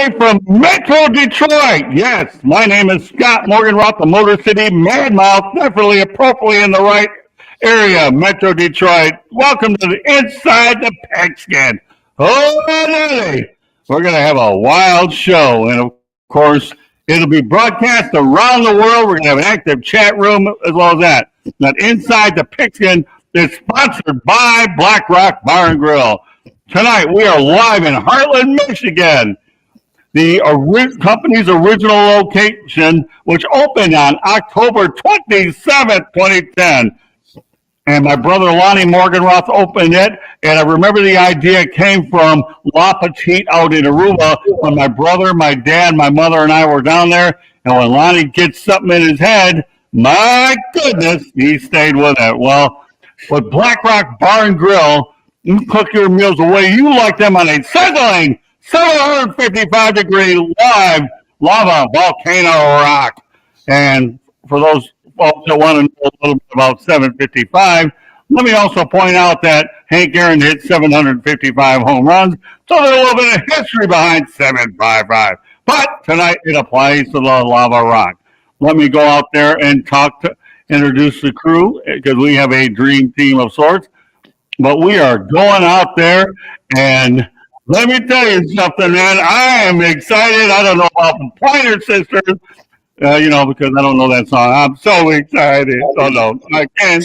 live from Metro Detroit. Yes, my name is Scott Morganroth, the Motor City Madmouth, definitely appropriately in the right area, Metro Detroit. Welcome to the Inside the Pigskin. Oh, really? We're going to have a wild show, and of course, it'll be broadcast around the world. We're going to have an active chat room as well as that. That Inside the Pigskin is sponsored by Black Rock Bar and Grill. Tonight, we are live in Hartland, Michigan, the company's original location, which opened on October 27th, 2010. And my brother Lonnie Morganroth opened it. And I remember the idea came from La Petite out in Aruba when my brother, my dad, my mother, and I were down there. And when Lonnie gets something in his head, my goodness, he stayed with it. Well, with Black Rock Bar and Grill, you cook your meals the way you like them on a sizzling 755-degree live lava volcano rock. And for those folks that want to know a little bit about 755, let me also point out that Hank Aaron hit 755 home runs, so there's a little bit of history behind 755. But tonight it applies to the lava rock. Let me go out there and introduce the crew, because we have a dream team of sorts. But we are going out there, and let me tell you something, man. I am excited. I don't know about the Pointer Sisters, because I don't know that song. I'm so excited. Oh, no, I can't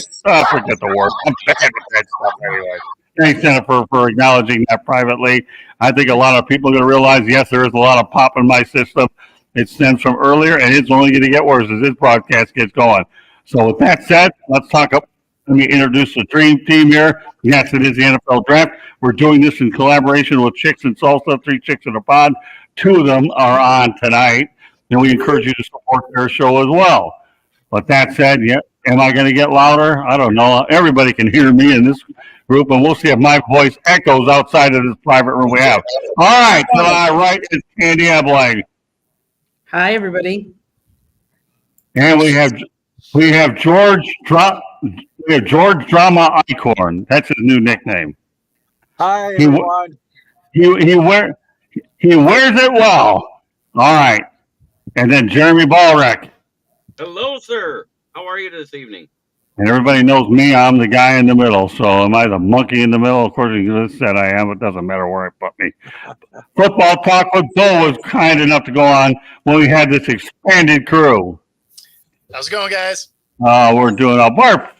forget the word. I'm bad at that stuff anyway. Thanks, Jennifer, for acknowledging that privately. I think a lot of people are going to realize, yes, there is a lot of pop in my system. It stems from earlier, and it's only going to get worse as this broadcast gets going. So with that said, let's talk up. Let me introduce the dream team here. Yes, it is the NFL Draft. We're doing this in collaboration with Chicks and Salsa, 3 Chicks in a Pod. 2 of them are on tonight, and we encourage you to support their show as well. But that said, yeah, am I going to get louder? I don't know. Everybody can hear me in this group, and we'll see if my voice echoes outside of this private room we have. All right, to my right is Candy Ebling. Hi, everybody. And we have George Drama Icorn. That's his new nickname. Hi, everyone. He wears it well. All right. And then Jeremy Ballreck. Hello, sir. How are you this evening? And everybody knows me. I'm the guy in the middle. So am I the monkey in the middle? According to this said I am. It doesn't matter where I put me. Football Talk with Bill was kind enough to go on when we had this expanded crew. How's it going, guys? We're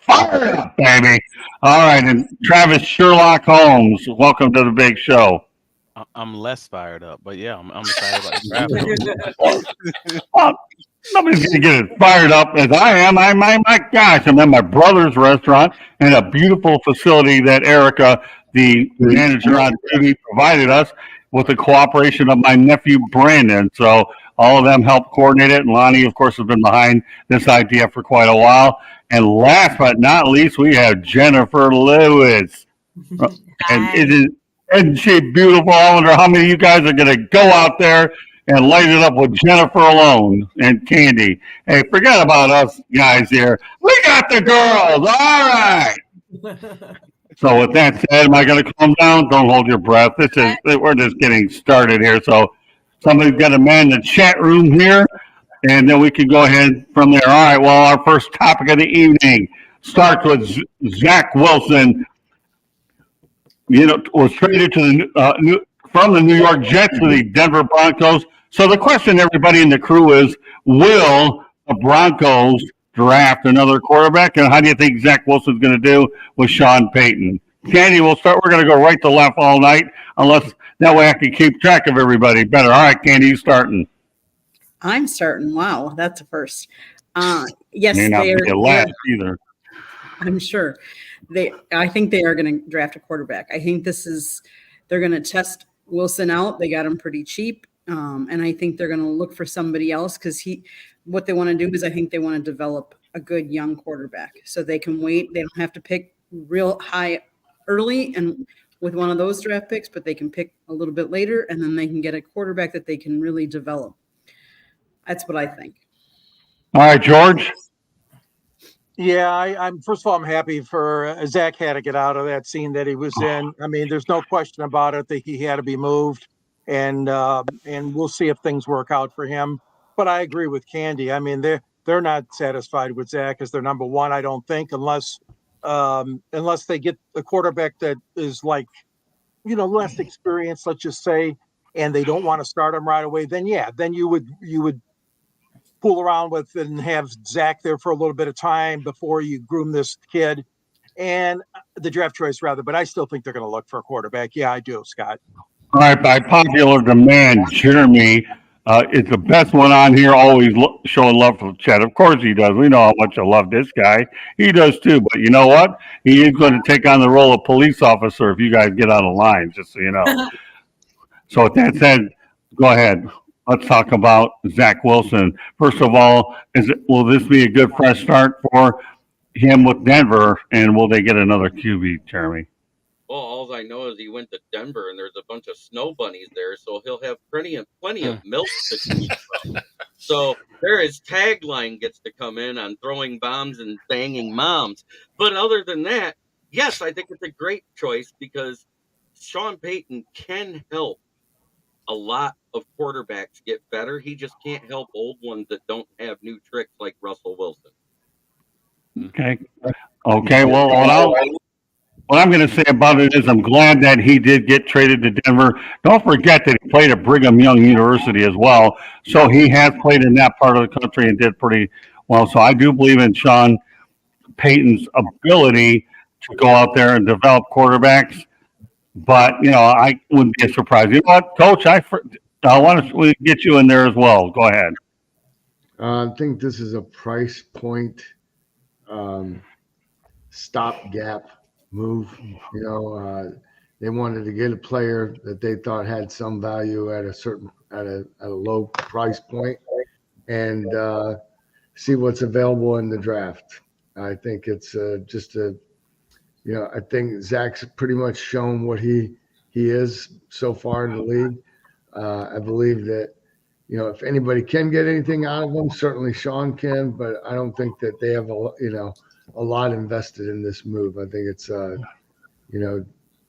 fired up, baby. All right, and Travis Sherlock Holmes, welcome to the big show. I'm less fired up, but yeah, I'm excited about the Well, nobody's going to get as fired up as I am. My gosh, I'm at my brother's restaurant and a beautiful facility that Erica, the manager on duty, provided us with the cooperation of my nephew Brandon. So all of them helped coordinate it, and Lonnie, of course, has been behind this idea for quite a while. And last but not least, we have Jennifer Lewis. And isn't she beautiful? I wonder how many of you guys are going to go out there and light it up with Jennifer alone and Candy. Hey, forget about us guys here. We got the girls. All right. So with that said, am I going to calm down? Don't hold your breath. We're just getting started here. So somebody's got to man the chat room here, and then we can go ahead from there. All right, well, our first topic of the evening starts with Zach Wilson. Was traded to from the New York Jets to the Denver Broncos. So the question, everybody in the crew, is, will the Broncos draft another quarterback? And how do you think Zach Wilson's going to do with Sean Payton? Candy, we'll start. We're going to go right to left all night, unless that way I can keep track of everybody better. All right, Candy, you starting? I'm starting. Wow, that's a first. Yes, may not be the last either. I'm sure. I think they are going to draft a quarterback. I think they're going to test Wilson out. They got him pretty cheap. And I think they're going to look for somebody else because what they want to do is I think they want to develop a good young quarterback so they can wait. They don't have to pick real high early and with one of those draft picks, but they can pick a little bit later and then they can get a quarterback that they can really develop. That's what I think. All right, George. Yeah, I'm. First of all, I'm happy for Zach had to get out of that scene that he was in. I mean, there's no question about it that he had to be moved. and we'll see if things work out for him. But I agree with Candy. I mean, they're not satisfied with Zach as their number one. I don't think, unless they get a quarterback that is like, less experienced, let's just say, and they don't want to start him right away. Then then you would fool around with and have Zach there for a little bit of time before you groom this kid and the draft choice rather. But I still think they're going to look for a quarterback. Yeah, I do, Scott. All right, by popular demand, Jeremy is the best one on here, always showing love for Chet. Of course he does. We know how much I love this guy. He does too. But you know what? He is going to take on the role of police officer if you guys get on the line, just so you know. So with that said, go ahead. Let's talk about Zach Wilson. First of all, will this be a good fresh start for him with Denver, and will they get another QB, Jeremy? Well, all I know is he went to Denver and there's a bunch of snow bunnies there, so he'll have plenty of milk to choose from. So there his tagline gets to come in on throwing bombs and banging moms. But other than that, yes, I think it's a great choice because Sean Payton can help a lot of quarterbacks get better. He just can't help old ones that don't have new tricks like Russell Wilson. Okay. Well, what I'm going to say about it is I'm glad that he did get traded to Denver. Don't forget that he played at Brigham Young University as well. So he has played in that part of the country and did pretty well. So I do believe in Sean Payton's ability to go out there and develop quarterbacks. But, I wouldn't be surprised. You know what, Coach? I want to get you in there as well. Go ahead. I think this is a price point stopgap move. They wanted to get a player that they thought had some value at a low price point and see what's available in the draft. I think it's I think Zach's pretty much shown what he is so far in the league. I believe that, if anybody can get anything out of him, certainly Sean can, but I don't think that they have a lot invested in this move. I think it's,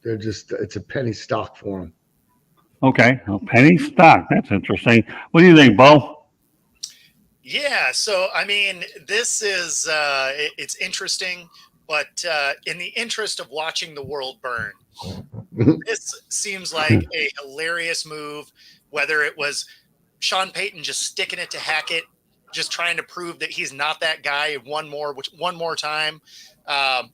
it's a penny stock for them. Okay. A penny stock. That's interesting. What do you think, Bo? Yeah. So, I mean, this is, it's interesting, but in the interest of watching the world burn, this seems like a hilarious move, whether it was Sean Payton just sticking it to Hackett, just trying to prove that he's not that guy one more time.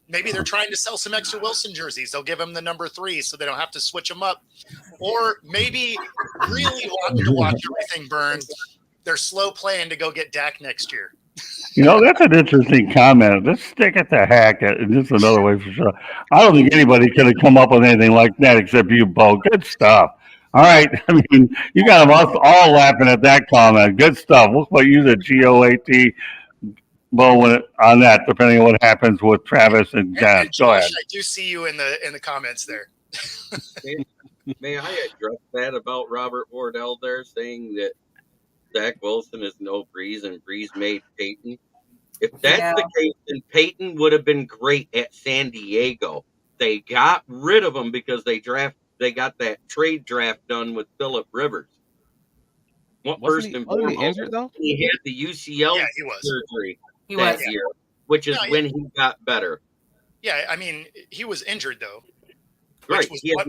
Maybe they're trying to sell some extra Wilson jerseys. They'll give him the number 3 so they don't have to switch them up. Or maybe really wanting to watch everything burn, they're slow playing to go get Dak next year. That's an interesting comment. Let's stick it to Hackett. And just another way for sure. I don't think anybody could have come up with anything like that except you, Bo. Good stuff. All right. I mean, you got us all laughing at that comment. Good stuff. We'll put you the GOAT, Bo, on that, depending on what happens with Travis and John. And Josh, I do see you in the comments there. May I address that about Robert Wardell there, saying that Zach Wilson is no Breeze and Breeze made Peyton? If that's the case, then Peyton would have been great at San Diego. They got rid of him because they got that trade draft done with Phillip Rivers. Wasn't he injured though? He had the UCL surgery that year, which is when he got better. Yeah, I mean, he was injured though. Right, he had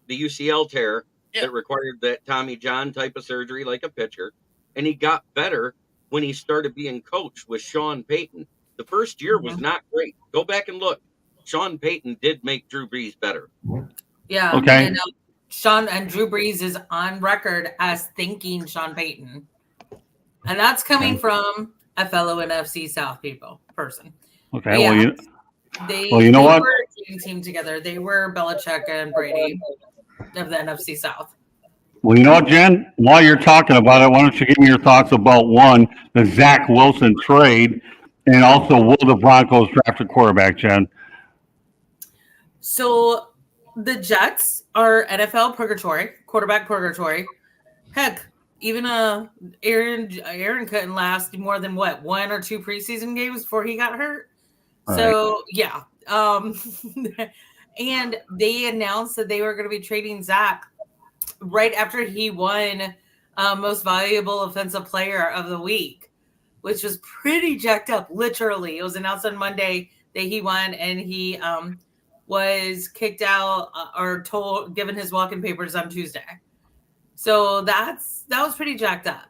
the UCL tear that required that Tommy John type of surgery like a pitcher, and he got better when he started being coached with Sean Payton. The first year was not great. Go back and look. Sean Payton did make Drew Brees better. Yeah. Okay. And, Sean and Drew Brees is on record as thanking Sean Payton. And that's coming from a fellow NFC South person. Okay. Yeah, They were what? a dream team together. They were Belichick and Brady of the NFC South. Well, you know what, Jen? While you're talking about it, why don't you give me your thoughts about the Zach Wilson trade, and also will the Broncos draft a quarterback, Jen? So the Jets are NFL quarterback purgatory. Heck, even Aaron couldn't last more than 1 or 2 preseason games before he got hurt. All so yeah. And they announced that they were going to be trading Zach right after he won most valuable offensive player of the week, which was pretty jacked up. Literally, it was announced on Monday that he won, and he was kicked out or given his walk-in papers on Tuesday. So that was pretty jacked up.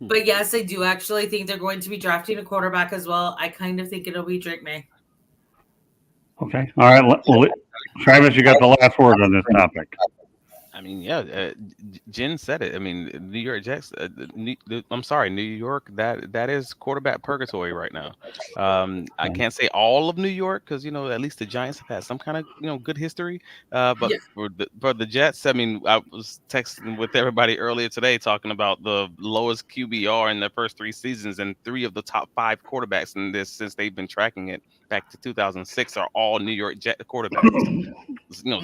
But yes, I do actually think they're going to be drafting a quarterback as well. I kind of think it'll be Drake May. Okay. All right. Well, Travis, you got the last word on this topic. I mean, yeah, Jen said it. I mean, New York Jets. I'm sorry, New York. That is quarterback purgatory right now. I can't say all of New York because at least the Giants have had some kind of good history. But for the Jets, I mean, I was texting with everybody earlier today talking about the lowest QBR in their first 3 seasons, and 3 of the top 5 quarterbacks in this since they've been tracking it back to 2006 are all New York Jet quarterbacks.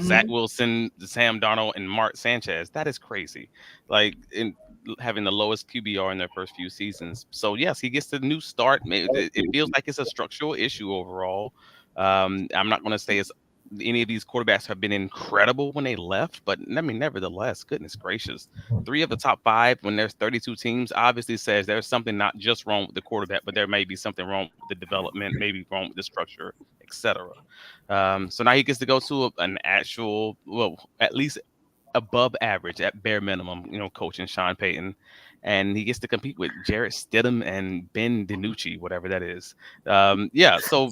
Zach Wilson, Sam Darnold, and Mark Sanchez. That is crazy. Like in having the lowest QBR in their first few seasons. So yes, he gets the new start. It feels like it's a structural issue overall. I'm not going to say any of these quarterbacks have been incredible when they left, but I mean, nevertheless, goodness gracious, 3 of the top 5 when there's 32 teams obviously says there's something not just wrong with the quarterback, but there may be something wrong with the development, maybe wrong with the structure, etc. So now he gets to go to an actual, well, at least above average at bare minimum, coaching Sean Payton, and he gets to compete with Jarrett Stidham and Ben DiNucci, whatever that is. So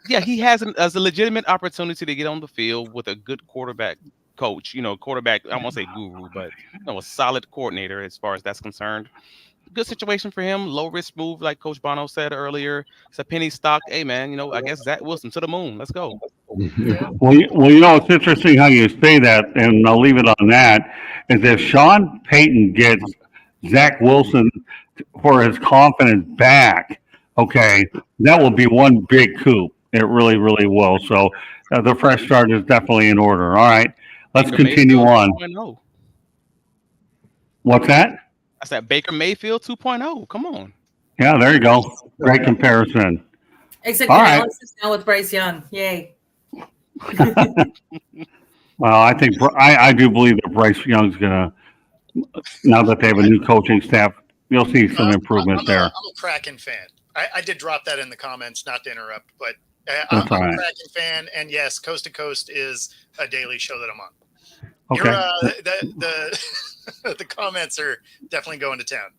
he has a legitimate opportunity to get on the field with a good quarterback coach, quarterback, I won't say guru, but a solid coordinator as far as that's concerned. Good situation for him. Low risk move, like Coach Bono said earlier. It's a penny stock. Hey man, I guess Zach Wilson to the moon. Let's go. Well, it's interesting how you say that, and I'll leave it on that. Is if Sean Payton gets Zach Wilson for his confidence back, okay, that will be one big coup. It really, really will. So the fresh start is definitely in order. All right, let's continue on. 2.0. What's that? I said Baker Mayfield 2.0. Come on. Yeah, there you go. Great comparison. Except Alex is now with Bryce Young. Yay. Well, I think I do believe that Bryce Young's gonna, now that they have a new coaching staff, you'll see some improvement there. I'm a Kraken fan. I did drop that in the comments, not to interrupt, but I'm a Kraken fan, and yes, Coast to Coast is a daily show that I'm on. Okay. The comments are definitely going to town.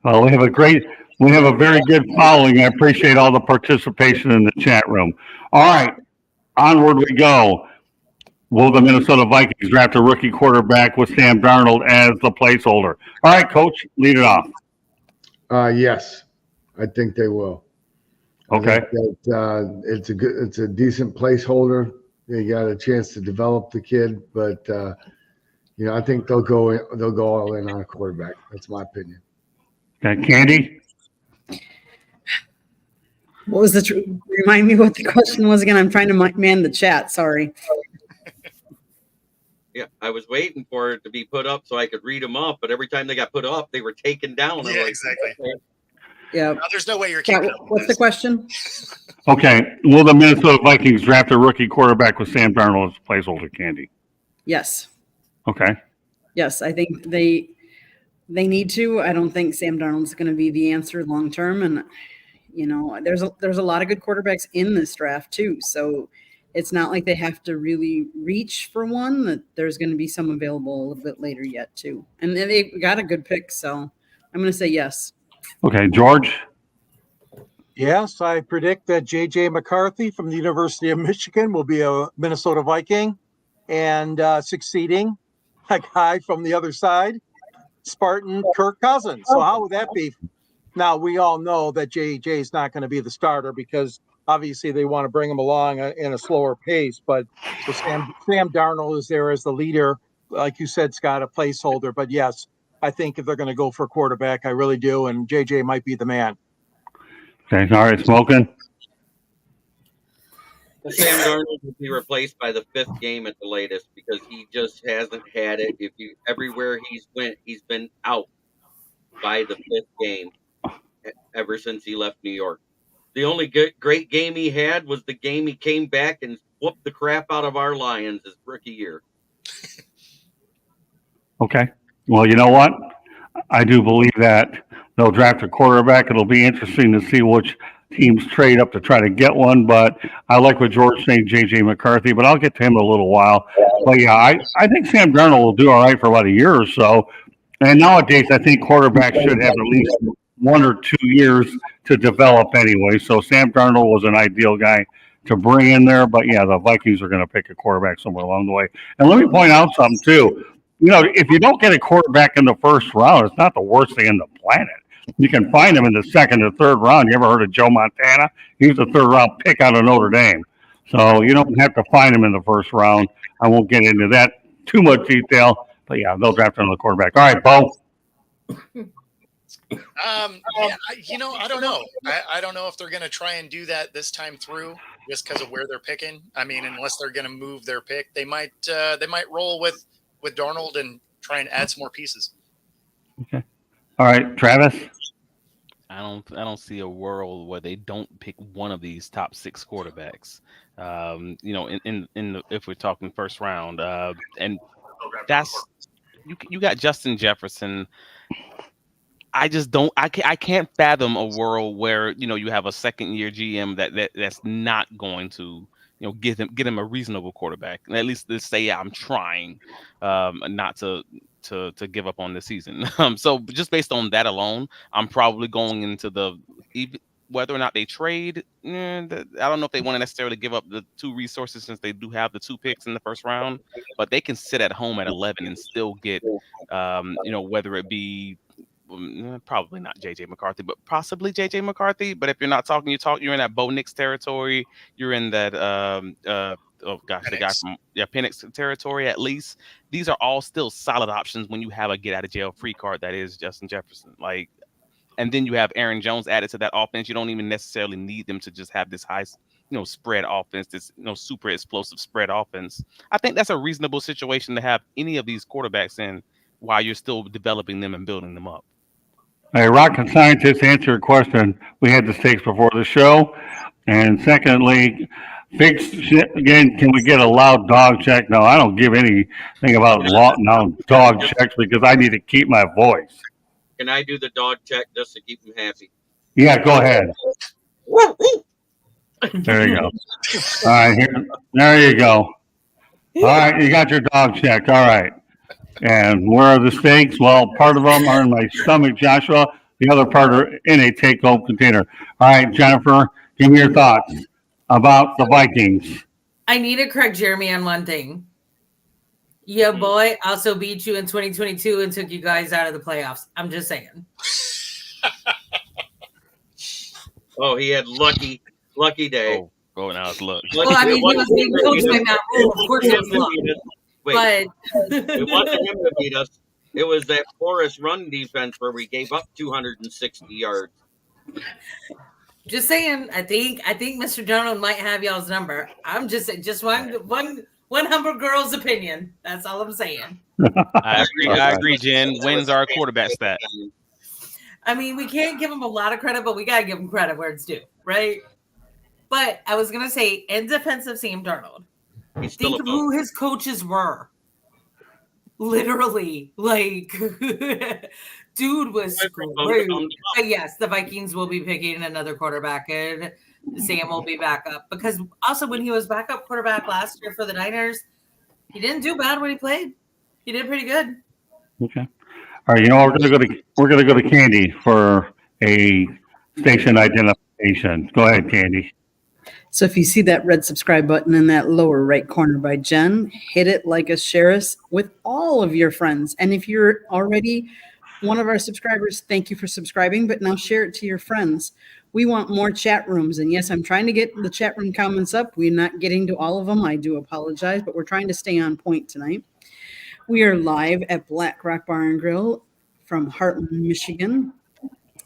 Well, we have a very good following. I appreciate all the participation in the chat room. All right, onward we go. Will the Minnesota Vikings draft a rookie quarterback with Sam Darnold as the placeholder? All right, Coach, lead it off. Yes, I think they will. Okay. It's a decent placeholder. They got a chance to develop the kid, but I think they'll go all in on a quarterback. That's my opinion. Okay, Candy. What was remind me what the question was again? I'm trying to man the chat. Sorry. Yeah, I was waiting for it to be put up so I could read them up, but every time they got put up, they were taken down. Yeah, exactly. Yeah. No, there's no way you're keeping up. What's the question? Okay, will the Minnesota Vikings draft a rookie quarterback with Sam Darnold as placeholder, Candy? Yes. Okay. Yes, I think they need to. I don't think Sam Darnold's going to be the answer long term, and there's a lot of good quarterbacks in this draft too. So it's not like they have to really reach for one. That there's going to be some available a little bit later yet too, and they got a good pick. So I'm going to say yes. Okay, George. Yes, I predict that J.J. McCarthy from the University of Michigan will be a Minnesota Viking and succeeding a guy from the other side, Spartan Kirk Cousins. So how would that be? Now, we all know that J.J. is not going to be the starter because obviously they want to bring him along in a slower pace. But Sam Darnold is there as the leader. Like you said, Scott, a placeholder. But yes, I think if they're going to go for a quarterback, I really do. And J.J. might be the man. Okay, all right, Smoking. Sam Darnold will be replaced by the 5th game at the latest because he just hasn't had it. Everywhere he's went, he's been out by the 5th game ever since he left New York. The only great game he had was the game he came back and whooped the crap out of our Lions his rookie year. Okay. Well, you know what? I do believe that they'll draft a quarterback. It'll be interesting to see which teams trade up to try to get one. But I like what George saying, J.J. McCarthy. But I'll get to him in a little while. But yeah, I think Sam Darnold will do all right for about a year or so. And nowadays, I think quarterbacks should have at least 1 or 2 years to develop anyway. So Sam Darnold was an ideal guy to bring in there. But yeah, the Vikings are going to pick a quarterback somewhere along the way. And let me point out something too. You know, if you don't get a quarterback in the first round, it's not the worst thing in the planet. You can find him in the second or third round. You ever heard of Joe Montana? He was a third round pick out of Notre Dame. So you don't have to find him in the first round. I won't get into that too much detail, but yeah, they'll draft another quarterback. All right, Bo. Yeah, I don't know. I don't know if they're going to try and do that this time through, just because of where they're picking. I mean, unless they're going to move their pick, they might roll with Darnold and try and add some more pieces. Okay. All right, Travis. I don't see a world where they don't pick one of these top 6 quarterbacks. If we're talking first round, and that's you got Justin Jefferson. I just don't. I can't fathom a world where you have a second year GM that's not going to get him a reasonable quarterback. And at least let's say I'm trying not to give up on the season. So just based on that alone, I'm probably going into whether or not they trade. I don't know if they want to necessarily give up the 2 resources since they do have the 2 picks in the first round, but they can sit at home at 11 and still get whether it be probably not JJ McCarthy, but possibly JJ McCarthy. But if you're not talking, you're in that Bo Nix territory. You're in that the guy from Penix territory. At least these are all still solid options when you have a get out of jail free card that is Justin Jefferson. And then you have Aaron Jones added to that offense. You don't even necessarily need them to just have this high, spread offense, this super explosive spread offense. I think that's a reasonable situation to have any of these quarterbacks in while you're still developing them and building them up. Hey, rocket scientist, answer your question. We had the stakes before the show. And secondly, again, can we get a loud dog check? No, I don't give anything about loud dog checks because I need to keep my voice. Can I do the dog check just to keep them happy? Yeah, go ahead. There you go. All right, there you go. All right, you got your dog check. All right. And where are the stakes? Well, part of them are in my stomach, Joshua. The other part are in a take-home container. All right, Jennifer, give me your thoughts about the Vikings. I need to correct Jeremy on one thing. Your boy also beat you in 2022 and took you guys out of the playoffs. I'm just saying. Oh, he had lucky day. Oh, now it's luck. Well, I mean, he was being coached by Matt Rule. Of course, it was luck. Wait, it wasn't him that beat us. It was that porous run defense where we gave up 260 yards. Just saying, I think Mr. Donald might have y'all's number. I'm just one humble girl's opinion. That's all I'm saying. I agree, Jen. Wins are a quarterback stat. I mean, we can't give him a lot of credit, but we gotta give him credit where it's due, right? But I was gonna say, in defense of Sam Darnold, think of who his coaches were. Literally, dude was great. But yes, the Vikings will be picking another quarterback, and Sam will be back up. Because also, when he was backup quarterback last year for the Niners, he didn't do bad when he played. He did pretty good. Okay. All right. We're gonna go to Candy for a station identification. Go ahead, Candy. So if you see that red subscribe button in that lower right corner by Jen, hit it, like us, share us with all of your friends. And if you're already one of our subscribers, thank you for subscribing, but now share it to your friends. We want more chat rooms. And yes, I'm trying to get the chat room comments up. We're not getting to all of them. I do apologize, but we're trying to stay on point tonight. We are live at Black Rock Bar and Grill from Hartland, Michigan.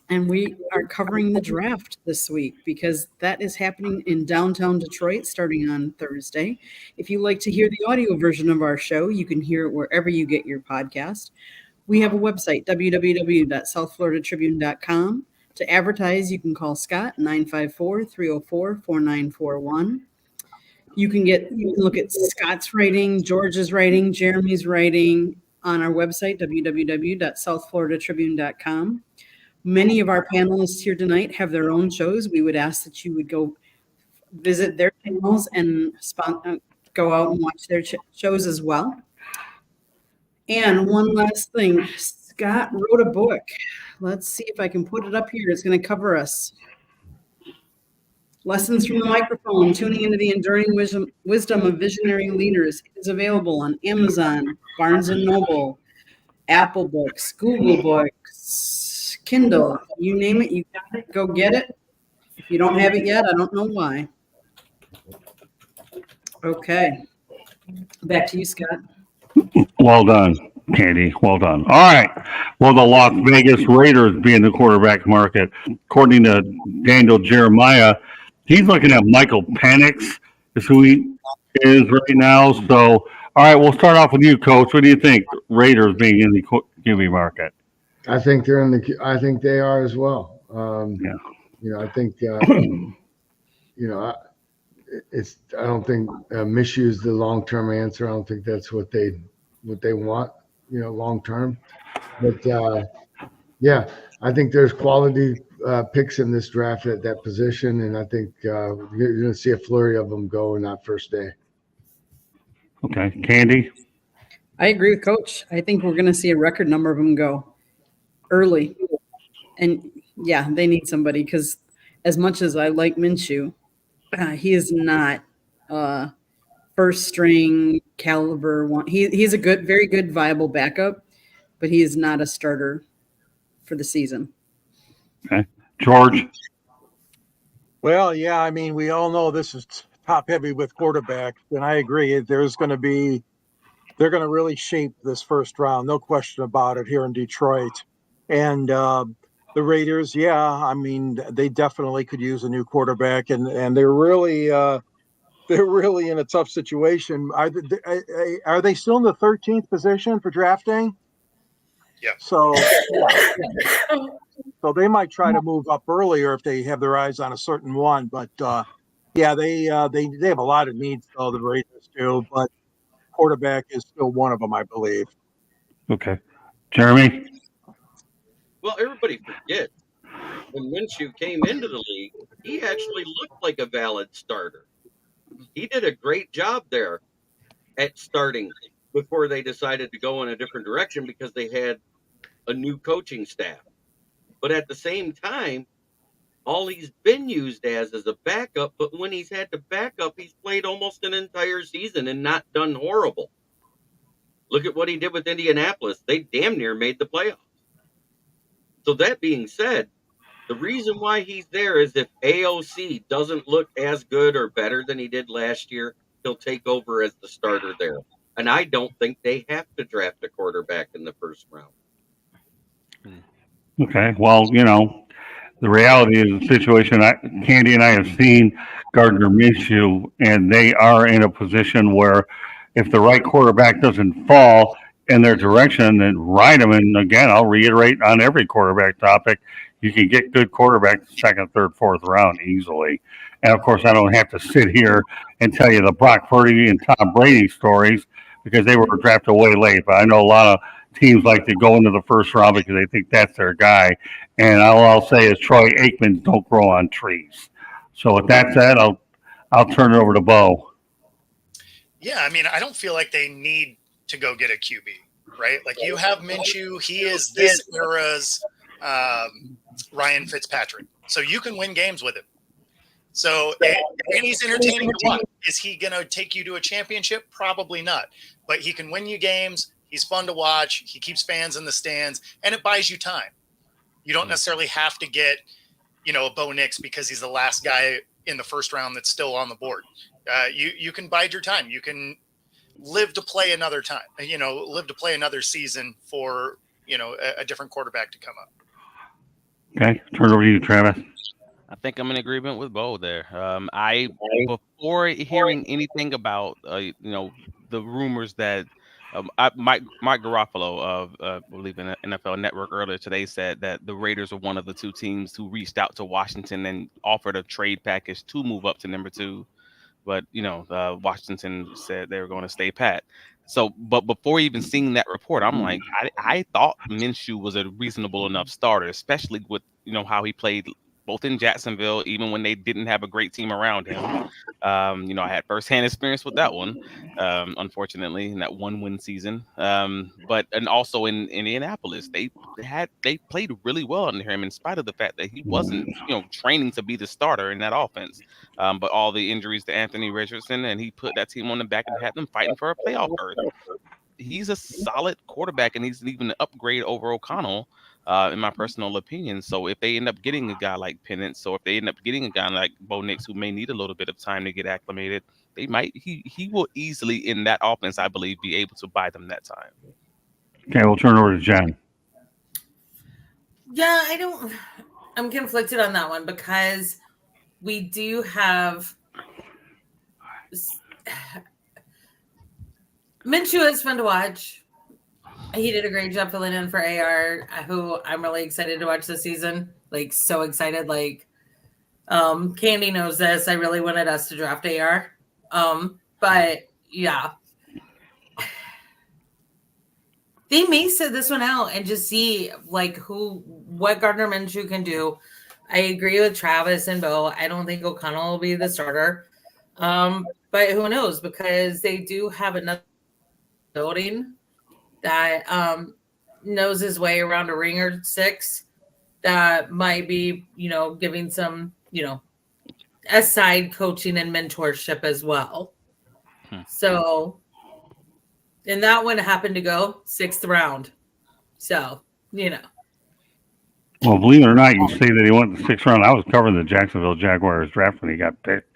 And we are covering the draft this week because that is happening in downtown Detroit starting on Thursday. If you like to hear the audio version of our show, you can hear it wherever you get your podcast. We have a website, www.southfloridatribune.com. To advertise, you can call Scott, 954-304-4941. You can look at Scott's writing, George's writing, Jeremy's writing on our website, www.southfloridatribune.com. Many of our panelists here tonight have their own shows. We would ask that you would go visit their channels and go out and watch their shows as well. And one last thing, Scott wrote a book. Let's see if I can put it up here. It's going to cover us. Lessons from the Microphone, Tuning into the Enduring Wisdom of Visionary Leaders is available on Amazon, Barnes & Noble, Apple Books, Google Books, Kindle, you name it, you got it, go get it. If you don't have it yet, I don't know why. Okay, back to you, Scott. Well done, Candy. Well done. All right. Well, the Las Vegas Raiders being the quarterback market, according to Daniel Jeremiah, he's looking at Michael Penix is who he is right now. So, all right, we'll start off with you, Coach. What do you think? Raiders being in the QB market. I think they're in the. I think they are as well. Yeah. You know, I think. You know, it's. I don't think Minshew is the long-term answer. I don't think that's what they want. You know, long-term. But yeah, I think there's quality picks in this draft at that position, and I think you're going to see a flurry of them go in that first day. Okay, Candy. I agree with Coach. I think we're going to see a record number of them go early. And yeah, they need somebody because as much as I like Minshew, he is not first string caliber one. He's a good, very good, viable backup, but he is not a starter for the season. Okay, George. Well, yeah, I mean, we all know this is top heavy with quarterbacks, and I agree. They're going to really shape this first round, no question about it, here in Detroit. And the Raiders, yeah, I mean, they definitely could use a new quarterback, and they're really in a tough situation. Are they still in the 13th position for drafting? Yeah. So, yeah. So they might try to move up earlier if they have their eyes on a certain one. But yeah, they have a lot of needs, though, the Raiders do. But quarterback is still one of them, I believe. Okay, Jeremy. Well, everybody forgets when Minshew came into the league, he actually looked like a valid starter. He did a great job there at starting before they decided to go in a different direction because they had a new coaching staff. But at the same time, all he's been used as is a backup. But when he's had to back up, he's played almost an entire season and not done horrible. Look at what he did with Indianapolis. They damn near made the playoffs. So that being said, the reason why he's there is if AOC doesn't look as good or better than he did last year, he'll take over as the starter there. And I don't think they have to draft a quarterback in the first round. Okay, well, you know, the reality is the situation. Candy and I have seen Gardner Minshew, and they are in a position where if the right quarterback doesn't fall in their direction, then ride them. And again, I'll reiterate on every quarterback topic, you can get good quarterbacks second, third, fourth round easily. And of course, I don't have to sit here and tell you the Brock Purdy and Tom Brady stories because they were drafted way late. But I know a lot of teams like to go into the first round because they think that's their guy. And all I'll say is Troy Aikman don't grow on trees. So with that said, I'll turn it over to Bo. Yeah, I mean, I don't feel like they need to go get a QB, right? Like you have Minshew, he is this era's Ryan Fitzpatrick. So you can win games with him. So, and he's entertaining to watch. Is he going to take you to a championship? Probably not. But he can win you games. He's fun to watch. He keeps fans in the stands, and it buys you time. You don't necessarily have to get, a Bo Nix because he's the last guy in the first round that's still on the board. You can bide your time. You can live to play another time, live to play another season for, a different quarterback to come up. Okay, turn it over to you, Travis. I think I'm in agreement with Bo there. Before hearing anything about, the rumors that Mike Garofalo of I believe in NFL Network earlier today said that the Raiders are one of the two teams who reached out to Washington and offered a trade package to move up to number 2. but Washington said they were going to stay pat. So, but before even seeing that report, I'm like, I thought Minshew was a reasonable enough starter, especially with how he played both in Jacksonville, even when they didn't have a great team around him. I had firsthand experience with that one, unfortunately, in that 1-win season. And also in Indianapolis, they played really well under him, in spite of the fact that he wasn't, training to be the starter in that offense. But all the injuries to Anthony Richardson, and he put that team on the back and had them fighting for a playoff berth. He's a solid quarterback, and he's even an upgrade over O'Connell, in my personal opinion. So if they end up getting a guy like Penance, or if they end up getting a guy like Bo Nix, who may need a little bit of time to get acclimated, he will easily, in that offense, I believe, be able to buy them that time. Okay, we'll turn it over to Jen. Yeah, I'm conflicted on that one because we do have Minshew is fun to watch. He did a great job filling in for AR, who I'm really excited to watch this season. Like, so excited. Like, Candy knows this. I really wanted us to draft AR. But yeah. They may sit this one out and just see what Gardner Minshew can do. I agree with Travis and Bo. I don't think O'Connell will be the starter. But who knows? Because they do have another building that knows his way around a ring or 6 that might be, giving some, aside coaching and mentorship as well. So, and that one happened to go 6th round. So, Well, believe it or not, you say that he went the 6th round. I was covering the Jacksonville Jaguars draft when he got picked.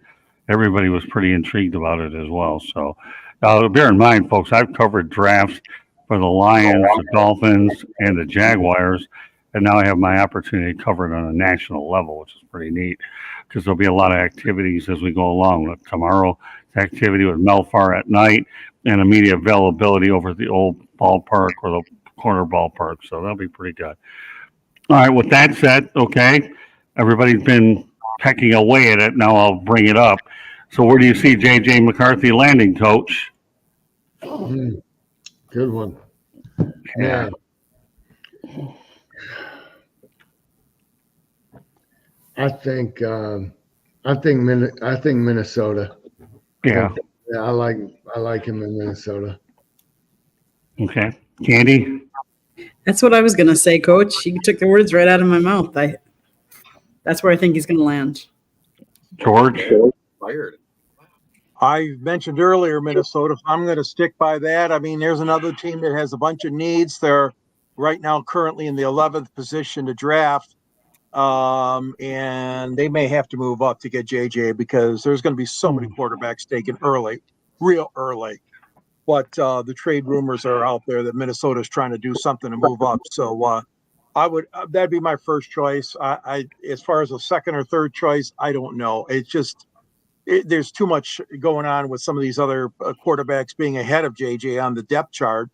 Everybody was pretty intrigued about it as well. So, bear in mind, folks, I've covered drafts for the Lions, the Dolphins, and the Jaguars, and now I have my opportunity to cover it on a national level, which is pretty neat, because there'll be a lot of activities as we go along. Tomorrow, activity with Melfar at night, and immediate availability over at the old ballpark or the corner ballpark, so that'll be pretty good. All right, with that said, okay, everybody's been pecking away at it. Now I'll bring it up. So where do you see J.J. McCarthy landing, Coach? Good one. Yeah. I think Minnesota. Yeah. I like him in Minnesota. Okay. Candy? That's what I was going to say, Coach. You took the words right out of my mouth. That's where I think he's going to land. George? Fired. I mentioned earlier Minnesota. I'm going to stick by that. I mean, there's another team that has a bunch of needs. They're right now currently in the 11th position to draft. And they may have to move up to get JJ because there's going to be so many quarterbacks taken early, real early. But the trade rumors are out there that Minnesota's trying to do something to move up. So that'd be my first choice. I as far as a second or third choice, I don't know. It's just there's too much going on with some of these other quarterbacks being ahead of JJ on the depth chart.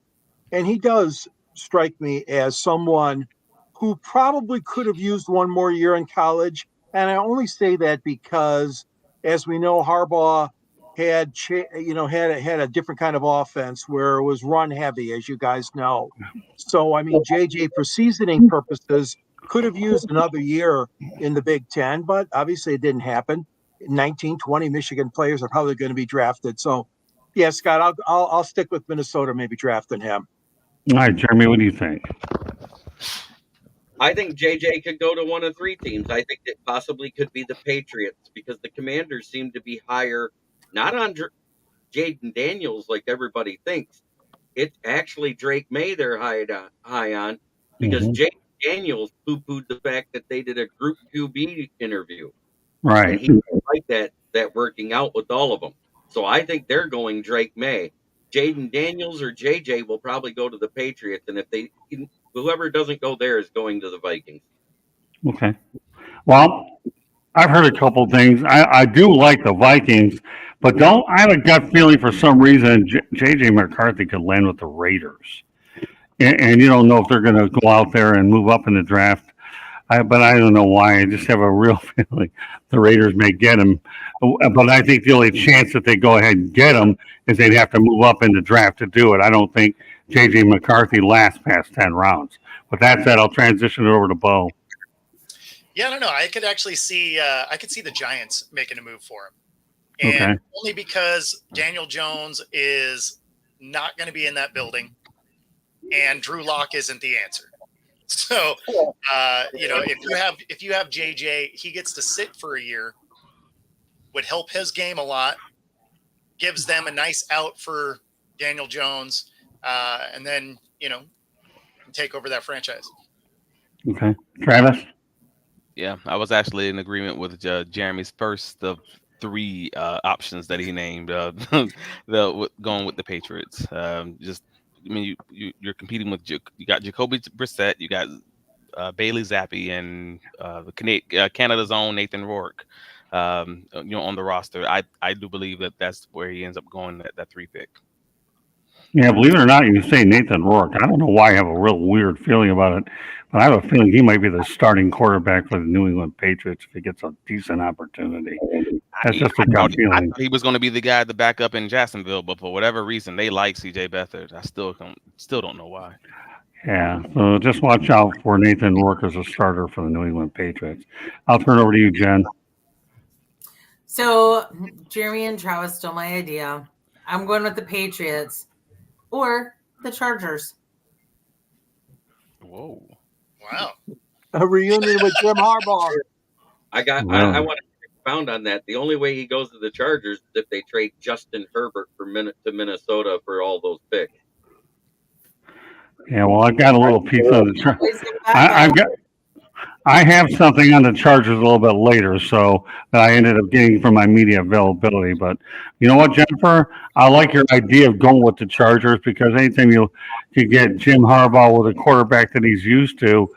And he does strike me as someone who probably could have used one more year in college. And I only say that because, as we know, Harbaugh had a different kind of offense where it was run heavy, as you guys know. So, I mean, JJ, for seasoning purposes, could have used another year in the Big Ten, but obviously it didn't happen. 19, 20 Michigan players are probably going to be drafted. So, yeah, Scott, I'll stick with Minnesota, maybe drafting him. All right, Jeremy, what do you think? I think JJ could go to one of 3 teams. I think it possibly could be the Patriots because the Commanders seem to be higher, not on Jaden Daniels like everybody thinks. It's actually Drake May they're high on because Jaden Daniels poo-pooed the fact that they did a group QB interview. Right. And he didn't like that working out with all of them. So I think they're going Drake May. Jaden Daniels or JJ will probably go to the Patriots, and whoever doesn't go there is going to the Vikings. Okay. Well, I've heard a couple things. I do like the Vikings, but I have a gut feeling for some reason J.J. McCarthy could land with the Raiders. And you don't know if they're going to go out there and move up in the draft. But I don't know why. I just have a real feeling the Raiders may get him. But I think the only chance that they go ahead and get him is they'd have to move up in the draft to do it. I don't think J.J. McCarthy lasts past 10 rounds. With that said, I'll transition it over to Bo. Yeah, I don't know. I could actually see the Giants making a move for him. And Okay. only because Daniel Jones is not going to be in that building and Drew Lock isn't the answer. So, if you have JJ, he gets to sit for a year, would help his game a lot, gives them a nice out for Daniel Jones, and then, take over that franchise. Okay. Travis? Yeah, I was actually in agreement with Jeremy's first of three options that he named. Going with the Patriots. You're competing with you got Jacoby Brissett, you got Bailey Zappi, and Canada's own Nathan Rourke. On the roster. I do believe that's where he ends up going, that 3 pick. Yeah, believe it or not, you say Nathan Rourke. I don't know why I have a real weird feeling about it, but I have a feeling he might be the starting quarterback for the New England Patriots if he gets a decent opportunity. That's just a gut I feeling. thought he was going to be the guy to back up in Jacksonville, but for whatever reason, they like C.J. Beathard. I still don't know why. Yeah, so just watch out for Nathan Rourke as a starter for the New England Patriots. I'll turn it over to you, Jen. So Jeremy and Travis stole my idea. I'm going with the Patriots or the Chargers. Whoa. Wow. A reunion with Jim Harbaugh. I want to expound on that. The only way he goes to the Chargers is if they trade Justin Herbert to Minnesota for all those picks. Yeah, well, I've got a little piece of the. I have something on the Chargers a little bit later, so that I ended up getting from my media availability. But you know what, Jennifer? I like your idea of going with the Chargers because anytime you could get Jim Harbaugh with a quarterback that he's used to,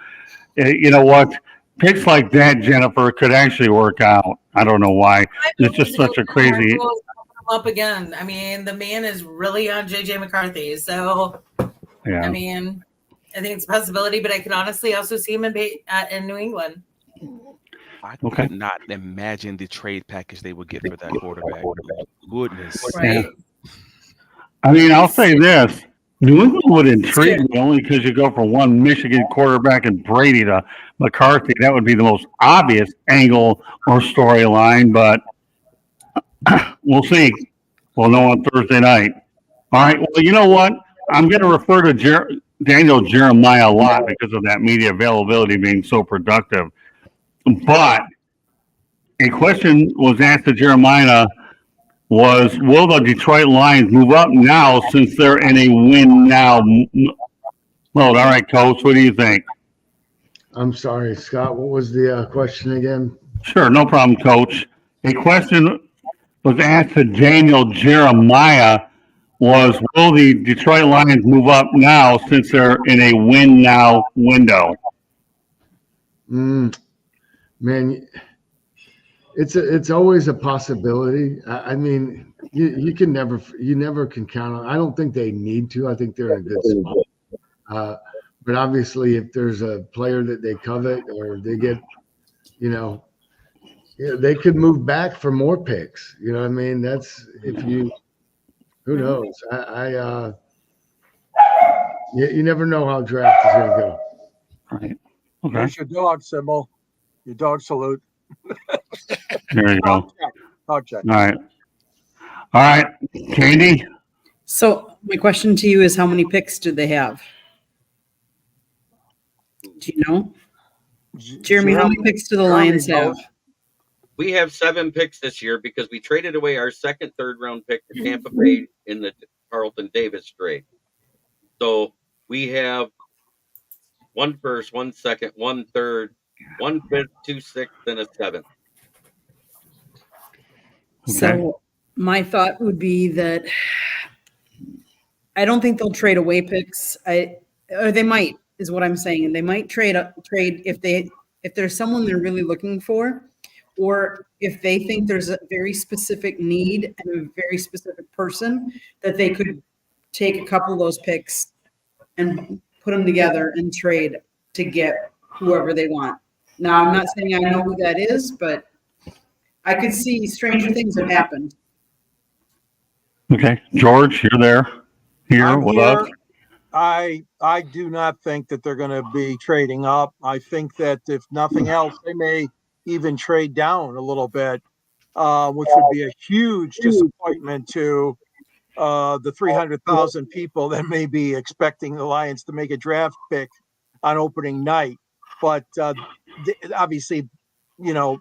you know what? Picks like that, Jennifer, could actually work out. I don't know why. It's just such a crazy. Up again. I mean, the man is really on JJ McCarthy. So, Yeah. I mean, I think it's a possibility, but I could honestly also see him in New England. I could not imagine the trade package they would get for that quarterback. Goodness. Right. I mean, I'll say this. New England would intrigue me only because you go from one Michigan quarterback and Brady to McCarthy. That would be the most obvious angle or storyline, but we'll see. We'll know on Thursday night. All right. Well, you know what? I'm going to refer to Daniel Jeremiah a lot because of that media availability being so productive. But a question was asked to Jeremiah was, will the Detroit Lions move up now since they're in a win now mode? All right, Coach, what do you think? I'm sorry, Scott. What was the question again? Sure, no problem, Coach. A question was asked to Daniel Jeremiah was, will the Detroit Lions move up now since they're in a win now window? Man, it's always a possibility. I mean, you never can count on. I don't think they need to. I think they're in a good spot. But obviously, if there's a player that they covet or they get, they could move back for more picks. You know what I mean? That's who knows? You never know how draft is going to go. Right. Okay. There's your dog symbol, your dog salute. There you go. Dog check. All right, Candy. So my question to you is, how many picks do they have? Do you know? Jeremy, how many picks do the Lions have? We have 7 picks this year because we traded away our second, third-round pick to Tampa Bay in the Carlton Davis trade. So we have 1 first, 1 second, 1 third, 1 fifth, 2 sixths, and a 7th. So my thought would be that I don't think they'll trade away picks. Or they might, is what I'm saying. And they might trade if there's someone they're really looking for, or if they think there's a very specific need and a very specific person, that they could take a couple of those picks and put them together and trade to get whoever they want. Now, I'm not saying I know who that is, but I could see stranger things have happened. Okay, George, you're there, here I'm with here. us. I do not think that they're going to be trading up. I think that if nothing else, they may even trade down a little bit, which would be a huge disappointment to the 300,000 people that may be expecting the Lions to make a draft pick on opening night. But obviously,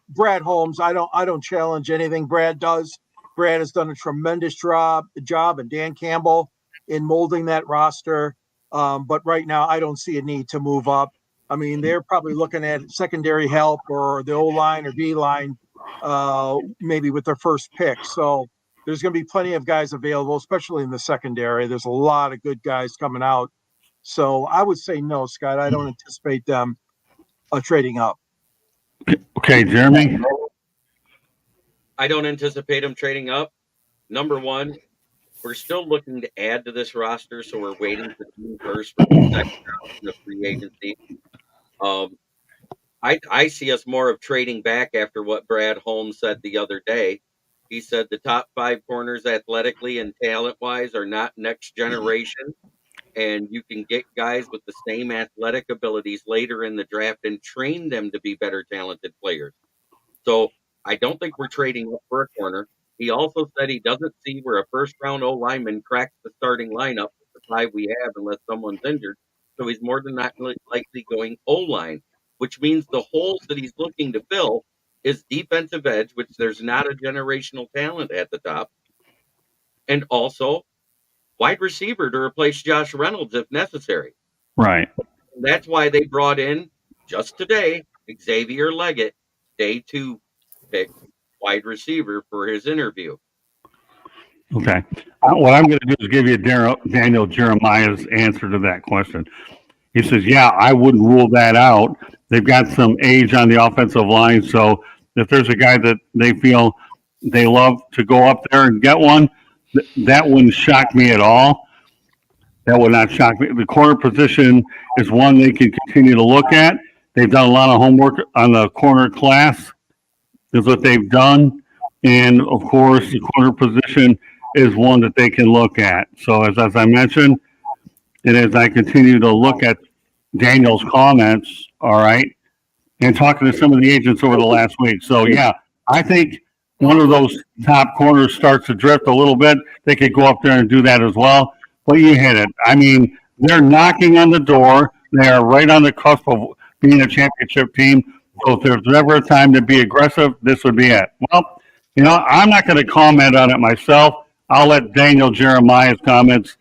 Brad Holmes, I don't challenge anything Brad does. Brad has done a tremendous job, and Dan Campbell in molding that roster. But right now, I don't see a need to move up. I mean, they're probably looking at secondary help or the O line or D line, maybe with their first pick. So there's going to be plenty of guys available, especially in the secondary. There's a lot of good guys coming out. So I would say no, Scott. I don't anticipate them trading up. Okay, Jeremy. I don't anticipate them trading up. Number one, we're still looking to add to this roster, so we're waiting for June 1st for the second round of free agency. I see us more of trading back after what Brad Holmes said the other day. He said the top 5 corners athletically and talent-wise are not next generation, and you can get guys with the same athletic abilities later in the draft and train them to be better talented players. So I don't think we're trading up for a corner. He also said he doesn't see where a first-round O lineman cracks the starting lineup with the 5 we have unless someone's injured. So he's more than not likely going O-line, which means the holes that he's looking to fill is defensive edge, which there's not a generational talent at the top, and also wide receiver to replace Josh Reynolds if necessary. Right. And that's why they brought in just today Xavier Leggett, day 2 pick, wide receiver, for his interview. Okay. What I'm going to do is give you Daniel Jeremiah's answer to that question. He says, yeah, I wouldn't rule that out. They've got some age on the offensive line. So if there's a guy that they feel they love to go up there and get one, that wouldn't shock me at all. That would not shock me. The corner position is one they can continue to look at. They've done a lot of homework on the corner class, is what they've done. And of course, the corner position is one that they can look at. So as I mentioned, and as I continue to look at Daniel's comments, all right, and talking to some of the agents over the last week. So yeah, I think one of those top corners starts to drift a little bit. They could go up there and do that as well. But you hit it. I mean, they're knocking on the door. They are right on the cusp of being a championship team. So if there's ever a time to be aggressive, this would be it. Well, I'm not going to comment on it myself. I'll let Daniel Jeremiah's comments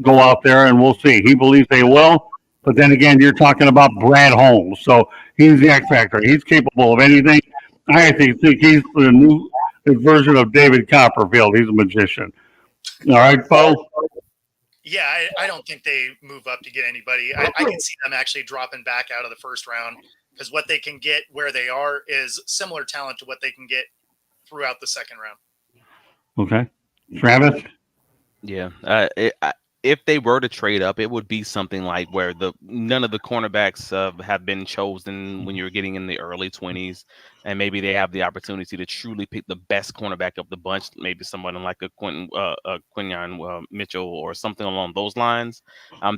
go out there and we'll see. He believes they will. But then again, you're talking about Brad Holmes. So he's the X factor. He's capable of anything. I think he's the new version of David Copperfield. He's a magician. All right, Bo? Yeah, I don't think they move up to get anybody. I can see them actually dropping back out of the first round because what they can get where they are is similar talent to what they can get throughout the second round. Okay. Travis? Yeah. If they were to trade up, it would be something like where none of the cornerbacks have been chosen when you're getting in the early 20s, and maybe they have the opportunity to truly pick the best cornerback of the bunch, maybe someone like a Quinyon Mitchell or something along those lines.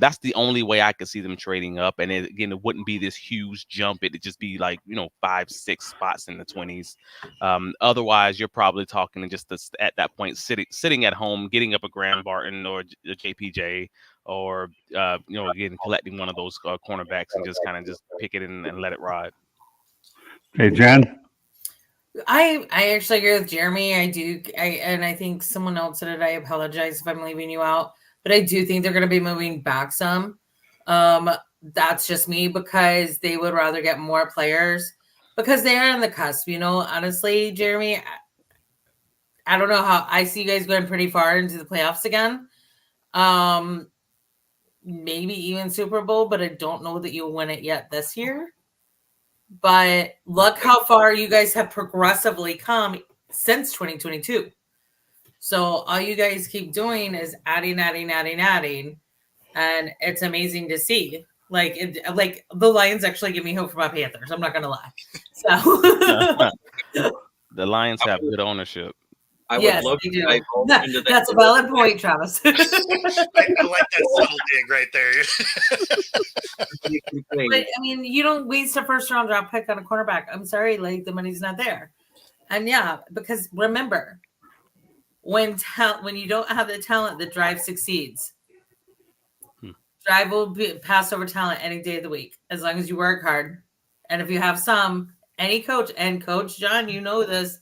That's the only way I could see them trading up, and it wouldn't be this huge jump. It'd just be like 5-6 spots in the 20s. Otherwise, you're probably talking just at that point sitting at home, getting up a Graham Barton or a JPJ, or again collecting one of those cornerbacks and just kind of just pick it and let it ride. Hey, Jen? I actually agree with Jeremy. And I think someone else said it. I apologize if I'm leaving you out, but I do think they're going to be moving back some. That's just me because they would rather get more players because they are on the cusp. Honestly, Jeremy, I don't know how I see you guys going pretty far into the playoffs again. Maybe even Super Bowl, but I don't know that you'll win it yet this year. But look how far you guys have progressively come since 2022. So all you guys keep doing is adding. And it's amazing to see. Like the Lions actually give me hope for my Panthers. I'm not gonna lie. So The Lions have good ownership. I would yes, love they to do. dive into that. That's a valid point, Travis. I like that subtle dig right there. But I mean, you don't waste a first round draft pick on a cornerback. I'm sorry, like the money's not there. And yeah, because remember, when you don't have the talent, the drive succeeds. Drive will pass over talent any day of the week, as long as you work hard. And if you have any coach, and Coach John, you know this,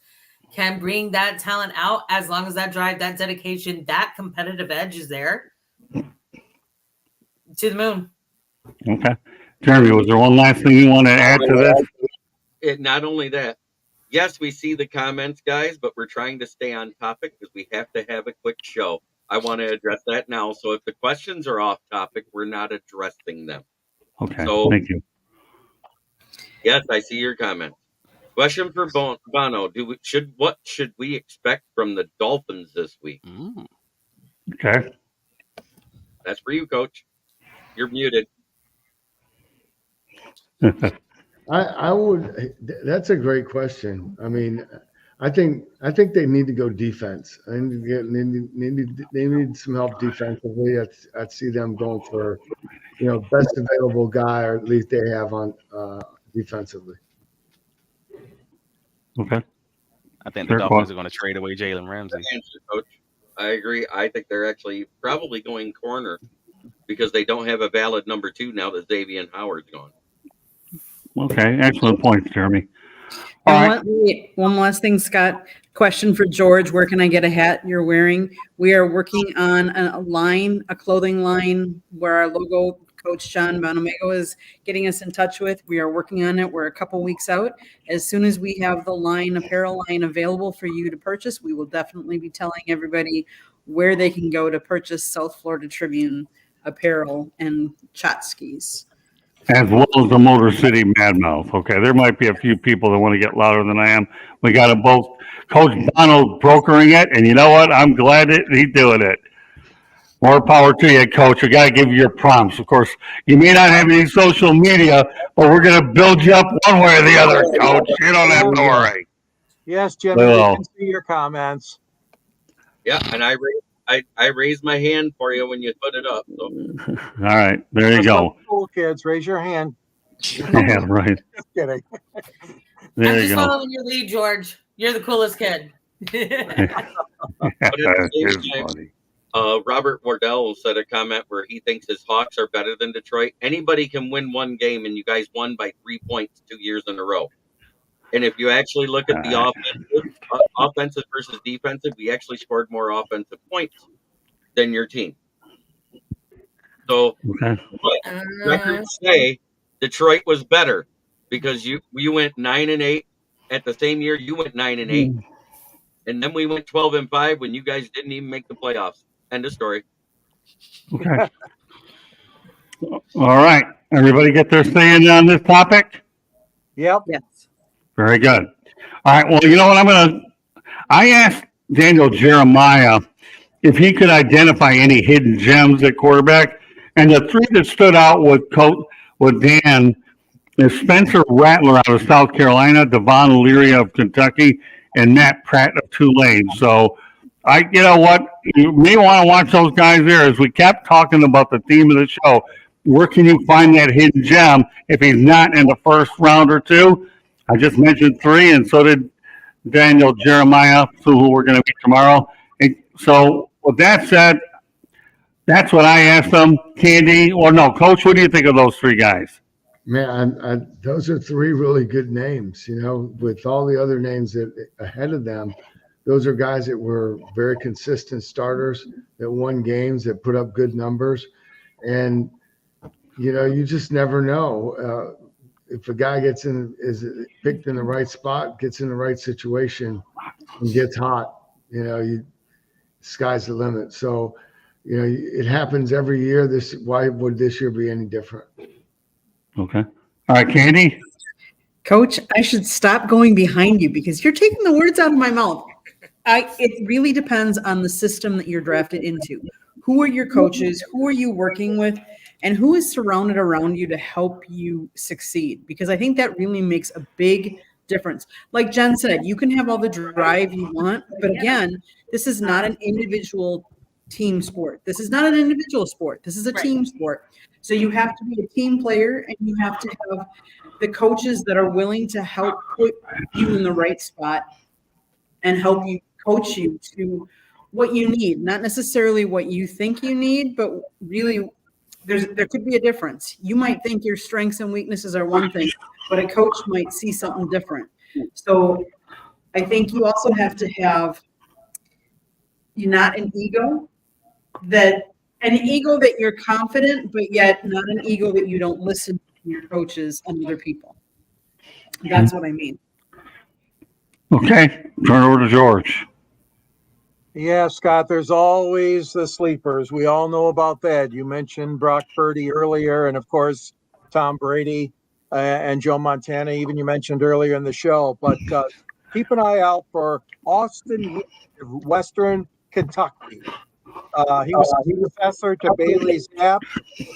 can bring that talent out as long as that drive, that dedication, that competitive edge is there. To the moon. Okay. Jeremy, was there one last thing you want to add to this? Not only that, yes, we see the comments, guys, but we're trying to stay on topic because we have to have a quick show. I want to address that now. So if the questions are off topic, we're not addressing them. Okay. So, thank you. Yes, I see your comment. Question for Bono: what should we expect from the Dolphins this week? Okay. That's for you, Coach. You're muted. I would. That's a great question. I mean, I think they need to go defense. I think they need some help defensively. I'd see them going for, best available guy, or at least they have on defensively. Okay. I think the Dolphins are going to trade away Jalen Ramsey. Answer, Coach. I agree. I think they're actually probably going corner because they don't have a valid number 2 now that Xavier Howard's gone. Okay. Excellent points, Jeremy. All right. One last thing, Scott. Question for George. Where can I get a hat you're wearing? We are working on a clothing line where our logo, Coach John Bonamego, is getting us in touch with. We are working on it. We're a couple weeks out. As soon as we have the apparel line available for you to purchase, we will definitely be telling everybody where they can go to purchase South Florida Tribune apparel and Chotskis. As well as the Motor City Madmouth. Okay, there might be a few people that want to get louder than I am. We got them both. Coach Bono brokering it, and you know what? I'm glad that he's doing it. More power to you, Coach. We got to give you your prompts. Of course, you may not have any social media, but we're going to build you up one way or the other, Coach. You don't have to worry. Yes, Jimmy, we can see your comments. Yeah, and I raised my hand for you when you put it up. So. All right, there you go. Cool kids, raise your hand. Yeah, right. Just kidding. There I'm you just go. following your lead, George. You're the coolest kid. Funny. Robert Wardell said a comment where he thinks his Hawks are better than Detroit. Anybody can win one game, and you guys won by 3 points 2 years in a row. And if you actually look at the offensive versus defensive, we actually scored more offensive points than your team. So records say Detroit was better because you went 9-8 at the same year. You went 9-8, and then we went 12-5 when you guys didn't even make the playoffs. End of story. Okay. All right. Everybody get their say in on this topic? Yep. Yes. Very good. All right. Well, you know what? I asked Daniel Jeremiah if he could identify any hidden gems at quarterback. And the 3 that stood out with Dan is Spencer Rattler out of South Carolina, Devon Leary of Kentucky, and Matt Pratt of Tulane. So, you know what? You may want to watch those guys there. As we kept talking about the theme of the show, where can you find that hidden gem if he's not in the first round or 2? I just mentioned 3, and so did Daniel Jeremiah, who we're going to meet tomorrow. And so, with that said, that's what I asked them. Candy, or no, Coach, what do you think of those 3 guys? Man, those are 3 really good names. With all the other names that ahead of them, those are guys that were very consistent starters that won games, that put up good numbers, and you just never know. If a guy is picked in the right spot, gets in the right situation, and gets hot, sky's the limit. So, it happens every year. Why would this year be any different? Okay. All right, Candy. Coach, I should stop going behind you because you're taking the words out of my mouth. It really depends on the system that you're drafted into. Who are your coaches? Who are you working with? and who is surrounded around you to help you succeed. Because I think that really makes a big difference. Like Jen said, you can have all the drive you want, but again, this is not an individual team sport. This is not an individual sport. This is a team sport. So you have to be a team player, and you have to have the coaches that are willing to help put you in the right spot and help you coach you to what you need, not necessarily what you think you need, but really there could be a difference. You might think your strengths and weaknesses are one thing, but a coach might see something different. So I think you also have to have not an ego that you're confident, but yet not an ego that you don't listen to your coaches and other people. That's what I mean. Okay, turn it over to George. Yeah, Scott, there's always the sleepers. We all know about that. You mentioned Brock Purdy earlier, and of course, Tom Brady and Joe Montana, even you mentioned earlier in the show. But keep an eye out for Austin Reed of Western Kentucky. He was a professor to Bailey Zapp,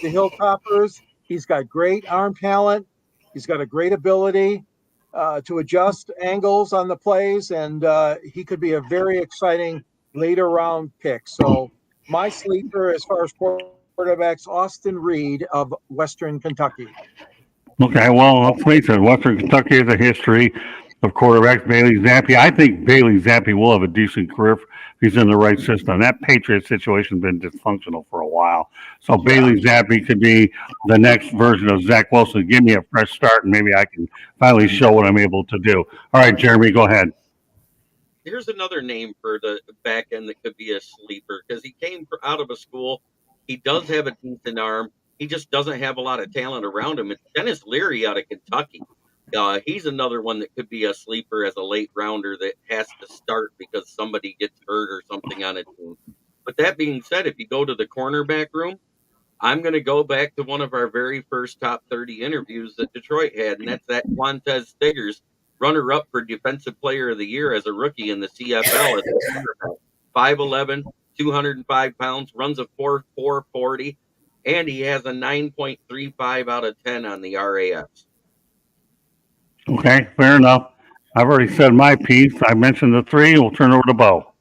the Hilltoppers. He's got great arm talent. He's got a great ability to adjust angles on the plays, and he could be a very exciting later round pick. So my sleeper as far as quarterbacks, Austin Reed of Western Kentucky. Okay, well, let's face it, Western Kentucky has a history of quarterbacks. Bailey Zappi. I think Bailey Zappi will have a decent career if he's in the right system. That Patriot situation has been dysfunctional for a while. So Bailey Zappi could be the next version of Zach Wilson. Give me a fresh start, and maybe I can finally show what I'm able to do. All right, Jeremy, go ahead. Here's another name for the back end that could be a sleeper because he came out of a school. He does have a decent arm. He just doesn't have a lot of talent around him. It's Dennis Leary out of Kentucky. He's another one that could be a sleeper as a late rounder that has to start because somebody gets hurt or something on a team. But that being said, if you go to the cornerback room, I'm going to go back to one of our very first top 30 interviews that Detroit had, and that's that Quantez Stiggers, runner-up for Defensive Player of the Year as a rookie in the CFL. As a cornerback. 5'11", 205 pounds, runs a 4.40, and he has a 9.35 out of 10 on the RAS. Okay, fair enough. I've already said my piece. I mentioned the three. We'll turn it over to Bo.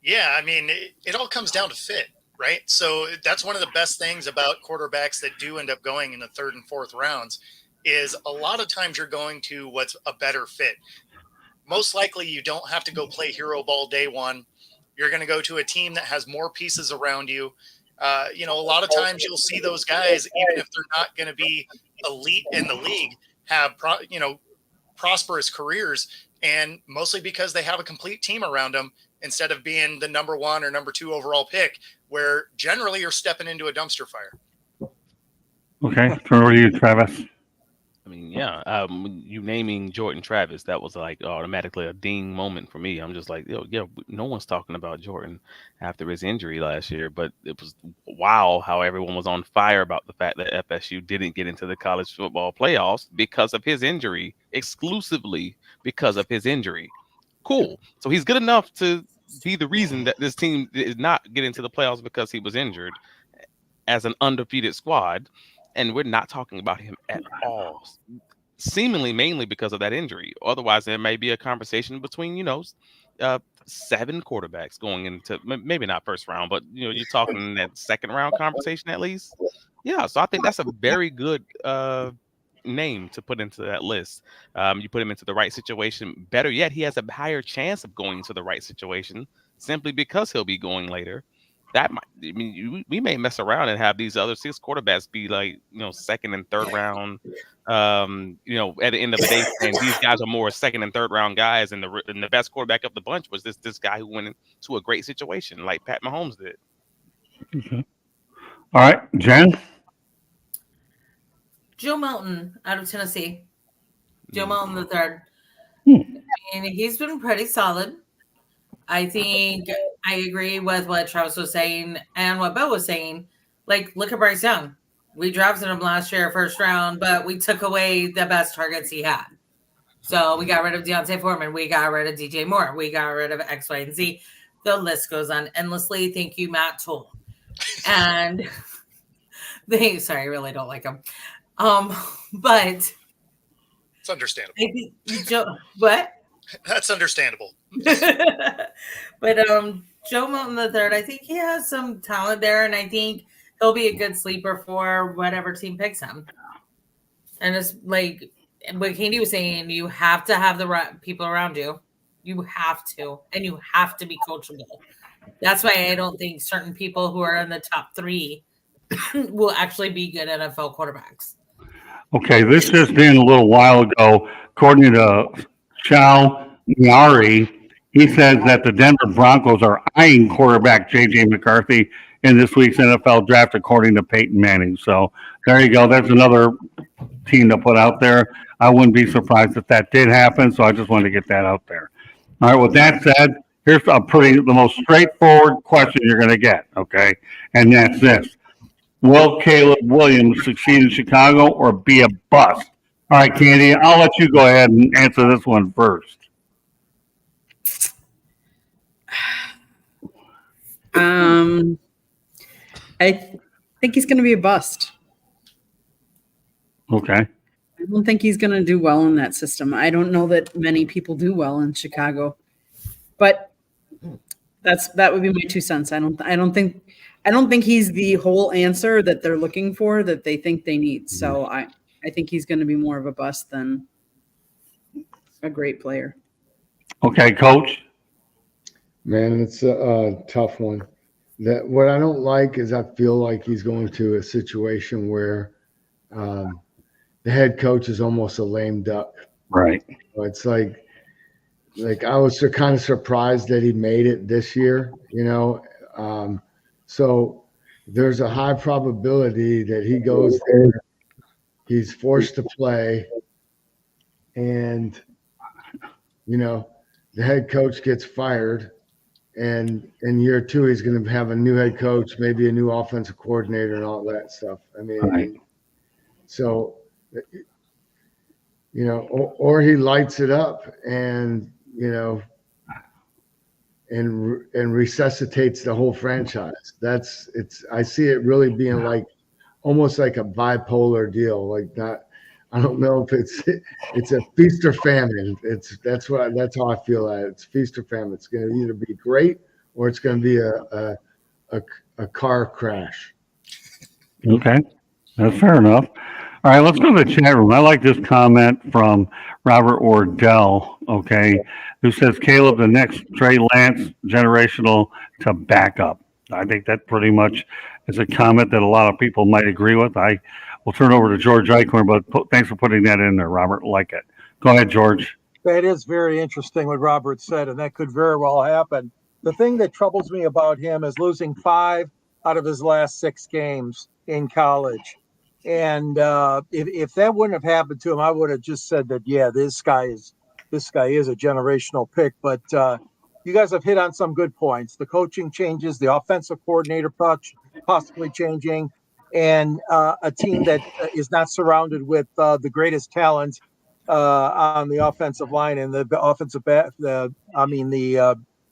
Yeah, I mean, it all comes down to fit, right? So that's one of the best things about quarterbacks that do end up going in the third and fourth rounds is a lot of times you're going to what's a better fit. Most likely you don't have to go play hero ball day one. You're going to go to a team that has more pieces around you. A lot of times you'll see those guys, even if they're not going to be elite in the league, have prosperous careers, and mostly because they have a complete team around them instead of being the number one or number two overall pick, where generally you're stepping into a dumpster fire. Okay, turn over to you, Travis. I mean, yeah, you naming Jordan Travis, that was like automatically a ding moment for me. I'm just like, no one's talking about Jordan after his injury last year, but it was wow how everyone was on fire about the fact that FSU didn't get into the college football playoffs because of his injury, exclusively because of his injury. Cool. So he's good enough to be the reason that this team did not get into the playoffs because he was injured as an undefeated squad. And we're not talking about him at all, seemingly mainly because of that injury. Otherwise, there may be a conversation between, 7 quarterbacks going into maybe not first round, but, you're talking that second round conversation at least. Yeah, so I think that's a very good name to put into that list. You put him into the right situation. Better yet, he has a higher chance of going to the right situation simply because he'll be going later. We may mess around and have these other 6 quarterbacks be like, second and third round, at the end of the day, and these guys are more second and third round guys. And the best quarterback of the bunch was this guy who went into a great situation like Pat Mahomes did. Okay. All right, Jen. Joe Milton out of Tennessee. Joe Milton the third. And he's been pretty solid. I think I agree with what Travis was saying and what Bill was saying. Like, look at Bryce Young. We drafted him last year, first round, but we took away the best targets he had. So we got rid of Deontay Foreman. We got rid of DJ Moore. We got rid of X, Y, and Z. The list goes on endlessly. Thank you, Matt Toll. And I really don't like him. But It's understandable. I think what? That's understandable. But Joe Milton III, I think he has some talent there, and I think he'll be a good sleeper for whatever team picks him. And it's like what Candy was saying, you have to have the right people around you. You have to, and you have to be coachable. That's why I don't think certain people who are in the top 3 will actually be good NFL quarterbacks. Okay, this just in a little while ago, according to Chow Nyari, he says that the Denver Broncos are eyeing quarterback J.J. McCarthy in this week's NFL draft, according to Peyton Manning. So there you go. That's another team to put out there. I wouldn't be surprised if that did happen. So I just wanted to get that out there. All right. With that said, here's the most straightforward question you're going to get. Okay, and that's this: will Caleb Williams succeed in Chicago or be a bust? All right, Candy, I'll let you go ahead and answer this one first. I think he's going to be a bust. Okay. I don't think he's going to do well in that system. I don't know that many people do well in Chicago, but that would be my 2 cents. I don't think he's the whole answer that they're looking for, that they think they need. So I think he's going to be more of a bust than a great player. Okay, Coach. Man, it's a tough one. What I don't like is I feel like he's going to a situation where the head coach is almost a lame duck. Right. It's like I was kind of surprised that he made it this year, so there's a high probability that he goes there, he's forced to play, and the head coach gets fired, and in year 2 he's going to have a new head coach, maybe a new offensive coordinator and all that stuff. I mean, right. So or he lights it up and and resuscitates the whole franchise. I see it really being like almost like a bipolar deal. Like I don't know if it's a feast or famine. That's how I feel at it. It's feast or famine. It's going to either be great or it's going to be a car crash. Okay, that's fair enough. All right, let's go to the chat room. I like this comment from Robert Ordell, okay, who says, Caleb, the next Trey Lance, generational to backup. I think that pretty much is a comment that a lot of people might agree with. I will turn over to George Eichhorn, but thanks for putting that in there, Robert. Like it. Go ahead, George. That is very interesting what Robert said, and that could very well happen. The thing that troubles me about him is losing 5 out of his last 6 games in college. And if that wouldn't have happened to him, I would have just said that, yeah, this guy is a generational pick. But you guys have hit on some good points. The coaching changes, the offensive coordinator possibly changing, and a team that is not surrounded with the greatest talent on the offensive line and the offensive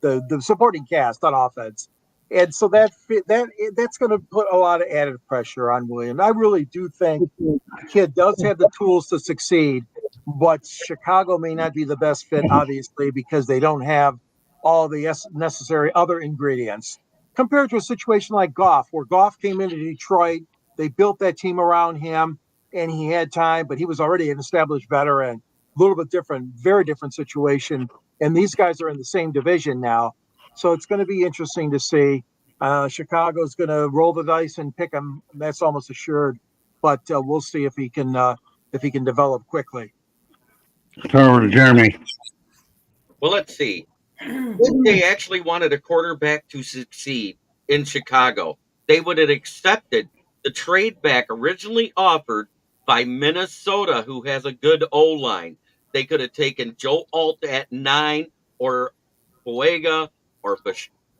the supporting cast on offense. And so that's going to put a lot of added pressure on William. I really do think the kid does have the tools to succeed, but Chicago may not be the best fit, obviously, because they don't have all the necessary other ingredients. Compared to a situation like Goff, where Goff came into Detroit, they built that team around him, and he had time, but he was already an established veteran. A little bit different, very different situation. And these guys are in the same division now. So it's going to be interesting to see. Chicago's going to roll the dice and pick him. That's almost assured. But we'll see if he can develop quickly. Turn over to Jeremy. Well, let's see. If they actually wanted a quarterback to succeed in Chicago, they would have accepted the trade back originally offered by Minnesota, who has a good O-line. They could have taken Joe Alt at 9 or Boega or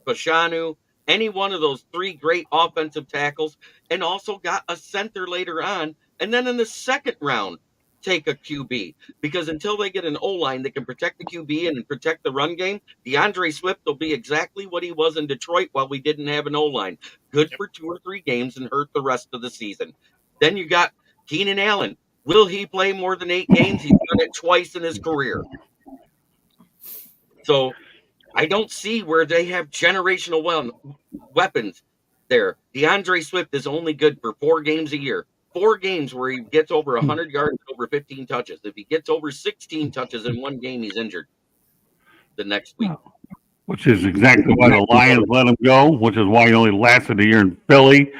Fashanu, any one of those 3 great offensive tackles, and also got a center later on. And then in the second round, take a QB, because until they get an O-line that can protect the QB and protect the run game, DeAndre Swift will be exactly what he was in Detroit while we didn't have an O-line. Good for 2 or 3 games and hurt the rest of the season. Then you got Keenan Allen. Will he play more than 8 games? He's done it twice in his career. So I don't see where they have generational weapons there. DeAndre Swift is only good for 4 games a year. 4 games where he gets over 100 yards and over 15 touches. If he gets over 16 touches in one game, he's injured the next week. Which is exactly why the Lions let him go, which is why he only lasted a year in Philly.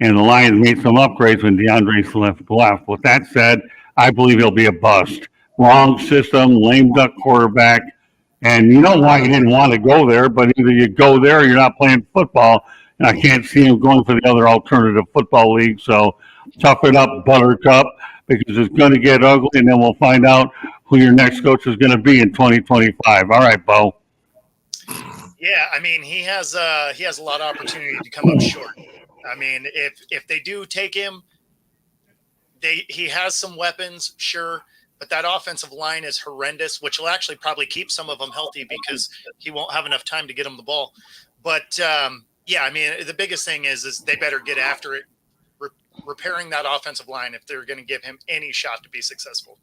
And the Lions made some upgrades when DeAndre Swift left. With that said, I believe he'll be a bust. Wrong system, lame duck quarterback. And you know why he didn't want to go there, but either you go there or you're not playing football. And I can't see him going for the other alternative football league. So tough it up, Buttercup, because it's going to get ugly, and then we'll find out who your next coach is going to be in 2025. All right, Bo. Yeah, I mean, he has a lot of opportunity to come up short. I mean, if they do take him, he has some weapons, sure, but that offensive line is horrendous, which will actually probably keep some of them healthy because he won't have enough time to get them the ball. But yeah, I mean, the biggest thing is they better get after it, repairing that offensive line if they're going to give him any shot to be successful.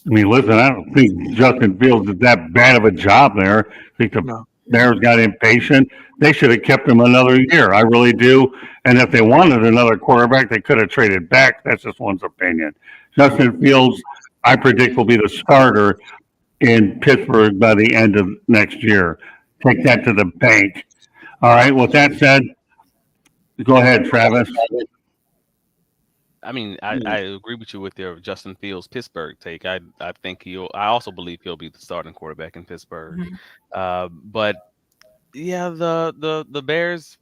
I mean, listen, I don't think Justin Fields did that bad of a job there. I think the Bears got impatient. They should have kept him another year. I really do. And if they wanted another quarterback, they could have traded back. That's just one's opinion. Justin Fields, I predict, will be the starter in Pittsburgh by the end of next year. Take that to the bank. All right. With that said, go ahead, Travis. I mean, I agree with you with your Justin Fields Pittsburgh take. I think I also believe he'll be the starting quarterback in Pittsburgh. But yeah, the Bears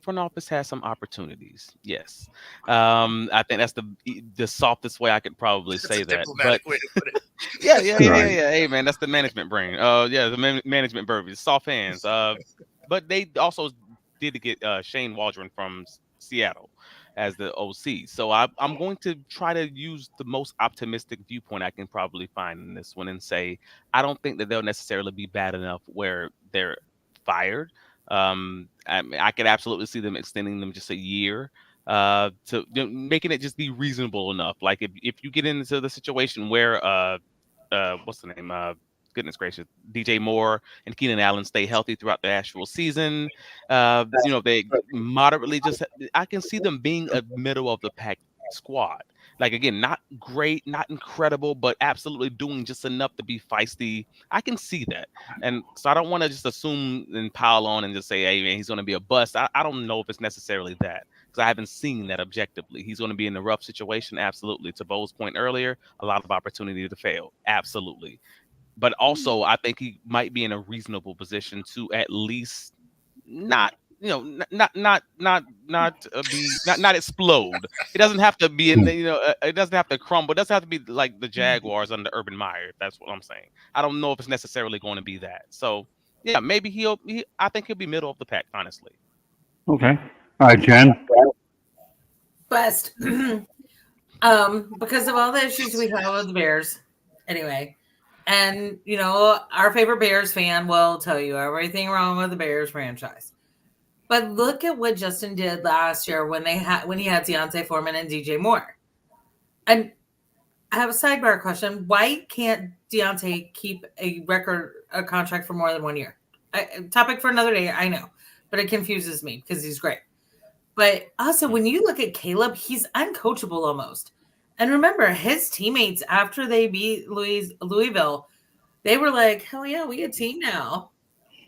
front office has some opportunities. Yes, I think that's the softest way I could probably say that. But way to put it. yeah. Hey man, that's the management brain. Yeah, the management verbiage, soft hands. But they also did get Shane Waldron from Seattle as the OC. So I'm going to try to use the most optimistic viewpoint I can probably find in this one and say, I don't think that they'll necessarily be bad enough where they're fired. I could absolutely see them extending them just a year to making it just be reasonable enough. Like if you get into the situation where what's the name? Goodness gracious, DJ Moore and Keenan Allen stay healthy throughout the actual season. They moderately I can see them being a middle of the pack squad. Like, again, not great, not incredible, but absolutely doing just enough to be feisty. I can see that. And so I don't want to just assume and pile on and just say, hey, man, he's going to be a bust. I don't know if it's necessarily that because I haven't seen that objectively. He's going to be in a rough situation. Absolutely. To Bo's point earlier, a lot of opportunity to fail. Absolutely. But also, I think he might be in a reasonable position to at least not explode. It doesn't have to be in it doesn't have to crumble. It doesn't have to be like the Jaguars under Urban Meyer. If that's what I'm saying. I don't know if it's necessarily going to be that. So yeah, maybe I think he'll be middle of the pack, honestly. Okay. All right, Jen. Best. Because of all the issues we have with the Bears. Anyway. And, our favorite Bears fan will tell you everything wrong with the Bears franchise. But look at what Justin did last year when he had Deontay Foreman and DJ Moore. And I have a sidebar question. Why can't Deontay keep a contract for more than 1 year? Topic for another day, I know. But it confuses me because he's great. But also, when you look at Caleb, he's uncoachable almost. And remember, his teammates, after they beat Louisville, they were like, hell yeah, we a team now.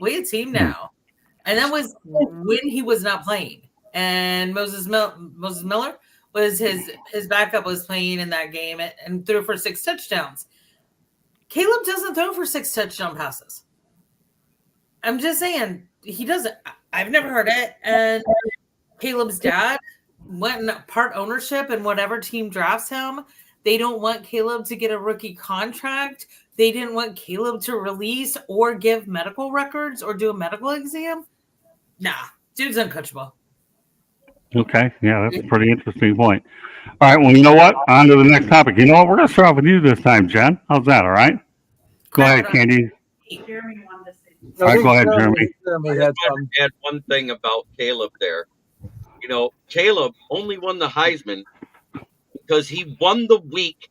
And that was when he was not playing. And Moses Miller was his backup was playing in that game and threw for 6 touchdowns. Caleb doesn't throw for 6 touchdown passes. I'm just saying, he doesn't. I've never heard it. And Caleb's dad went part ownership in whatever team drafts him. They don't want Caleb to get a rookie contract. They didn't want Caleb to release or give medical records or do a medical exam. Nah, dude's uncoachable. Okay, yeah, that's a pretty interesting point. All right, well, you know what? On to the next topic. You know what? We're going to start off with you this time, Jen. How's that? All right. Go Crap ahead, it on. Candy. Jeremy wanted to say. I All right, think go ahead, Jeremy. I Jeremy just had wanted to add one thing about Caleb there. Caleb only won the Heisman because he won the week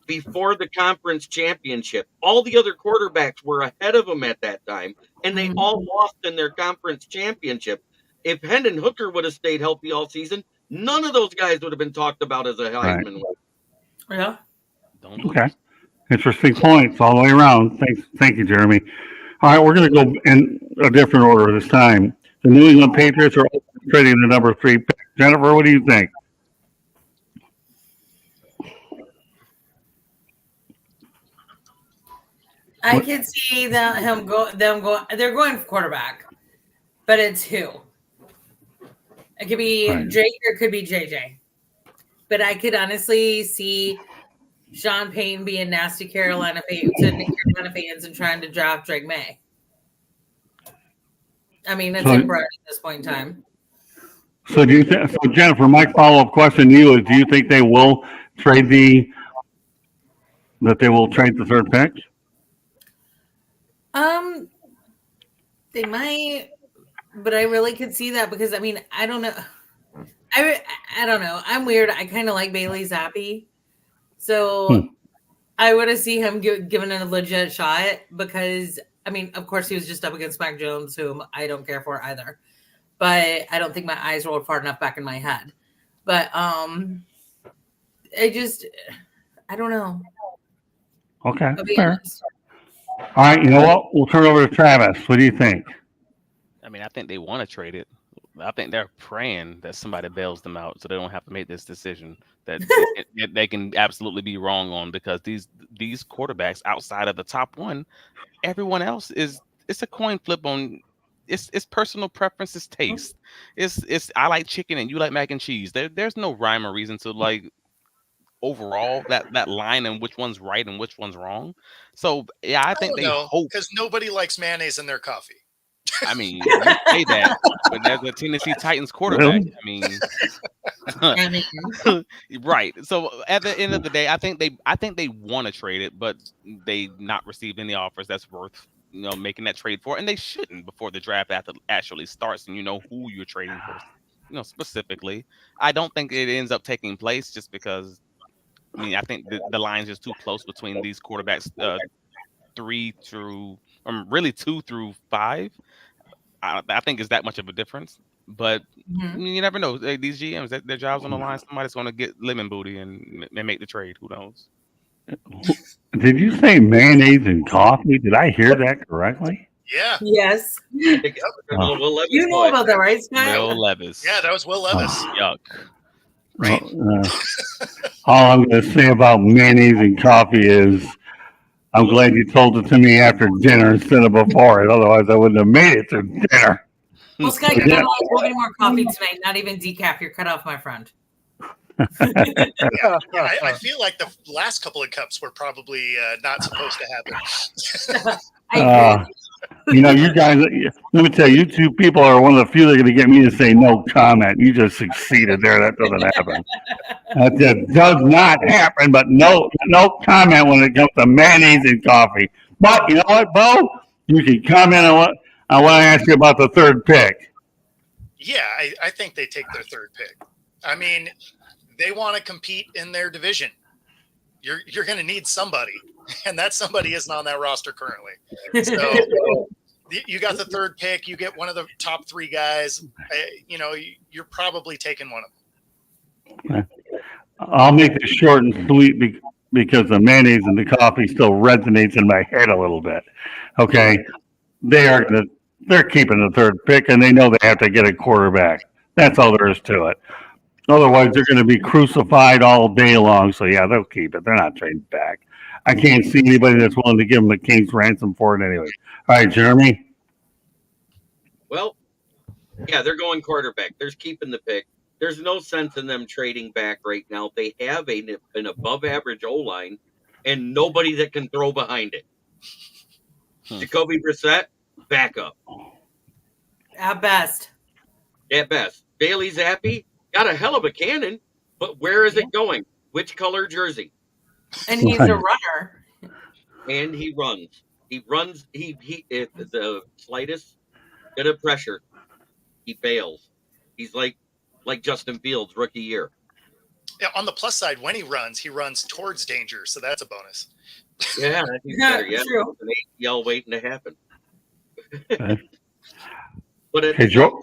before the conference championship. All the other quarterbacks were ahead of him at that time, and they all lost in their conference championship. If Hendon Hooker would have stayed healthy all season, none of those guys would have been talked about as a Right. Heisman winner. Yeah. Don't lose. Okay. Interesting points all the way around. Thank you, Jeremy. All right, we're going to go in a different order this time. The New England Patriots are trading the number 3 pick. Jennifer, what do you think? I could see them go. They're going for quarterback, but it's who? It could be Right. Jake or it could be JJ. But I could honestly see Sean Payton being nasty Carolina fans and trying to draft Drake May. I mean, it's So- inbred at this point in time. So do you think? So Jennifer, my follow-up question to you is: do you think they will trade the 3rd pick? They might, but I really could see that because I mean, I don't know. I don't know. I'm weird. I kind of like Bailey Zappi, so I would have seen him given a legit shot because I mean, of course, he was just up against Mac Jones, whom I don't care for either. But I don't think my eyes rolled far enough back in my head. But I don't know. Okay, I'll be fair. honest. All right, you know what? We'll turn it over to Travis. What do you think? I mean, I think they want to trade it. I think they're praying that somebody bails them out so they don't have to make this decision that they can absolutely be wrong on, because these quarterbacks outside of the top one, everyone else it's a coin flip on. It's personal preference, it's taste. It's I like chicken and you like mac and cheese. There's no rhyme or reason to like overall that line and which one's right and which one's wrong. So yeah, I think they hope, because nobody likes mayonnaise in their coffee. I mean, you say that, but there's a Tennessee Titans quarterback. Really? I mean, right. So at the end of the day, I think they want to trade it, but they not received any offers that's worth making that trade for, and they shouldn't before the draft actually starts and you know who you're trading for. Specifically, I don't think it ends up taking place just because. I mean, I think the line's just too close between these quarterbacks, 3 through, really 2 through 5. I think it's that much of a difference. But you never know. These GMs, their job's on the line. Somebody's going to get lemon booty and make the trade. Who knows? Did you say mayonnaise and coffee? Did I hear that correctly? Yeah. Yes. Will Levis You know about that, right, Scott? Will Levis. Yeah, that was Will Levis. Yuck. Right. All I'm going to say about mayonnaise and coffee is I'm glad you told it to me after dinner instead of before it. Otherwise, I wouldn't have made it to dinner. Well, Scott, you're not allowed any more coffee tonight. Not even decaf. You're cut off, my friend. Yeah, I feel like the last couple of cups were probably not supposed to happen. I agree. You guys, let me tell you, you two people are one of the few that are going to get me to say no comment. You just succeeded there. That doesn't happen. That just does not happen, but no comment when it comes to mayonnaise and coffee. But you know what, Bo? You can comment on what I asked you about the 3rd pick. Yeah, I think they take their 3rd pick. I mean, they want to compete in their division. You're going to need somebody, and that somebody isn't on that roster currently. So you got the 3rd pick. You get one of the top 3 guys. You're probably taking one of them. I'll make this short and sweet because the mayonnaise and the coffee still resonates in my head a little bit. Okay, they're keeping the 3rd pick, and they know they have to get a quarterback. That's all there is to it. Otherwise, they're going to be crucified all day long. So yeah, they'll keep it. They're not trading back. I can't see anybody that's willing to give them a king's ransom for it anyway. All right, Jeremy. Well, yeah, they're going quarterback. They're keeping the pick. There's no sense in them trading back right now. They have an above-average O-line and nobody that can throw behind it. Jacoby Brissett, backup. At best. At best. Bailey Zappi, got a hell of a cannon, but where is it going? Which color jersey? And he's a runner. And he runs. He runs. He if the slightest bit of pressure, he bails. He's like Justin Fields rookie year. Yeah, on the plus side, when he runs towards danger, so that's a bonus. Yeah, that's even better. Yeah, True. an ACL waiting to happen. Okay. But at Hey, the Joe.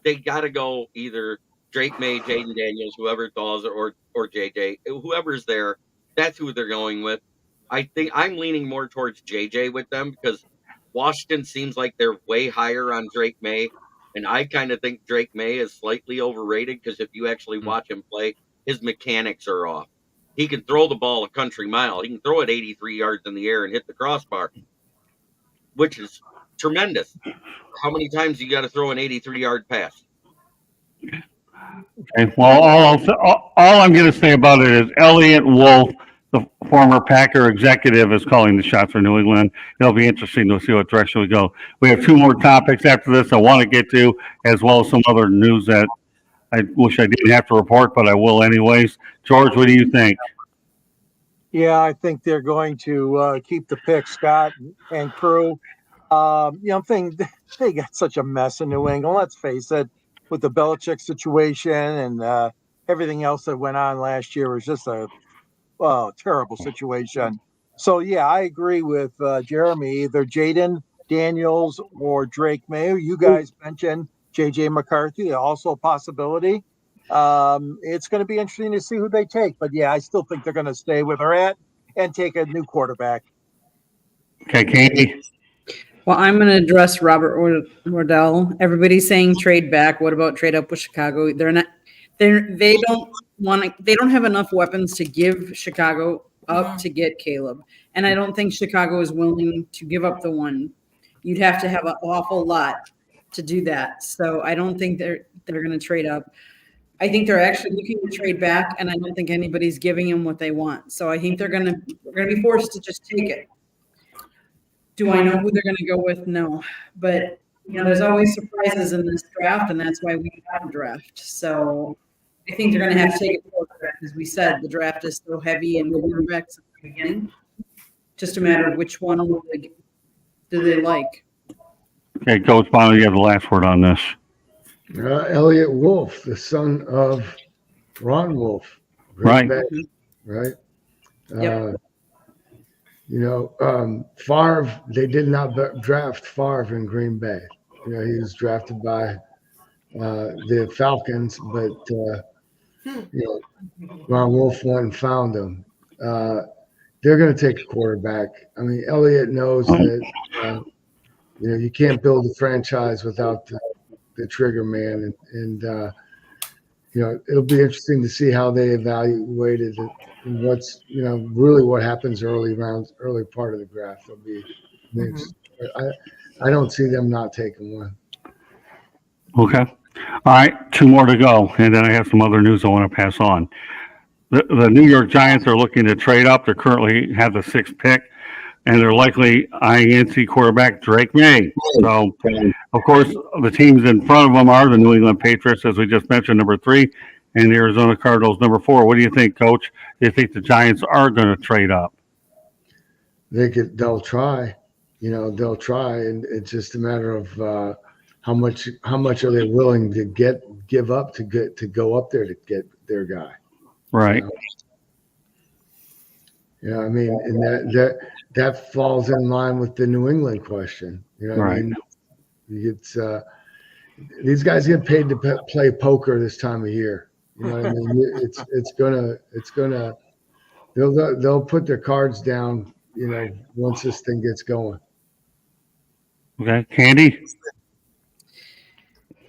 they got to go either Drake May, Jaden Daniels, whoever thaws, or JJ, whoever's there. That's who they're going with. I think I'm leaning more towards JJ with them because Washington seems like they're way higher on Drake May, and I kind of think Drake May is slightly overrated because if you actually watch him play, his mechanics are off. He can throw the ball a country mile. He can throw it 83 yards in the air and hit the crossbar, which is tremendous. How many times you got to throw an 83-yard pass? Okay. Well, all I'm going to say about it is Elliot Wolf, the former Packer executive, is calling the shots for New England. It'll be interesting to see what direction we go. We have two more topics after this I want to get to, as well as some other news that I wish I didn't have to report, but I will anyways. George, what do you think? Yeah, I think they're going to keep the pick, Scott and crew. They got such a mess in New England. Let's face it, with the Belichick situation and everything else that went on last year was just a terrible situation. So yeah, I agree with Jeremy. Either Jaden Daniels or Drake May. You guys mentioned JJ McCarthy, also a possibility. It's going to be interesting to see who they take. But yeah, I still think they're going to stay where they're at and take a new quarterback. Okay, Katie. Well, I'm going to address Robert Wardell. Everybody's saying trade back. What about trade up with Chicago? They don't have enough weapons to give Chicago up to get Caleb. And I don't think Chicago is willing to give up the one. You'd have to have an awful lot to do that. So I don't think they're going to trade up. I think they're actually looking to trade back, and I don't think anybody's giving them what they want. So I think they're going to be forced to just take it. Do I know who they're going to go with? No. But, there's always surprises in this draft, and that's why we have a draft. So I think they're going to have to take a quarterback. As we said, the draft is so heavy in quarterbacks at the beginning. Just a matter of which one do they like. Okay, Coach Bonner, you have the last word on this. Elliot Wolf, the son of Ron Wolf. Right. Right. Yep. Favre, they did not draft Favre in Green Bay. He was drafted by the Falcons, but Ron Wolf went and found him. They're going to take a quarterback. I mean, Elliott knows that you can't build a franchise without the trigger man, and it'll be interesting to see how they evaluated it and what's really what happens early part of the draft. It'll be mixed. I don't see them not taking one. Okay. All right, two more to go, and then I have some other news I want to pass on. The New York Giants are looking to trade up. They currently have the 6th pick, and they're likely eyeing NC quarterback Drake May. So, of course, the teams in front of them are the New England Patriots, as we just mentioned, number 3, and the Arizona Cardinals, number 4. What do you think, Coach? Do you think the Giants are going to trade up? They'll try. They'll try, and it's just a matter of how much are they willing to give up to go up there to get their guy. Right. I mean, and that falls in line with the New England question. Right. I mean? It's these guys get paid to play poker this time of year. You know what I mean? It's gonna they'll put their cards down. Once this thing gets going. Okay, Candy.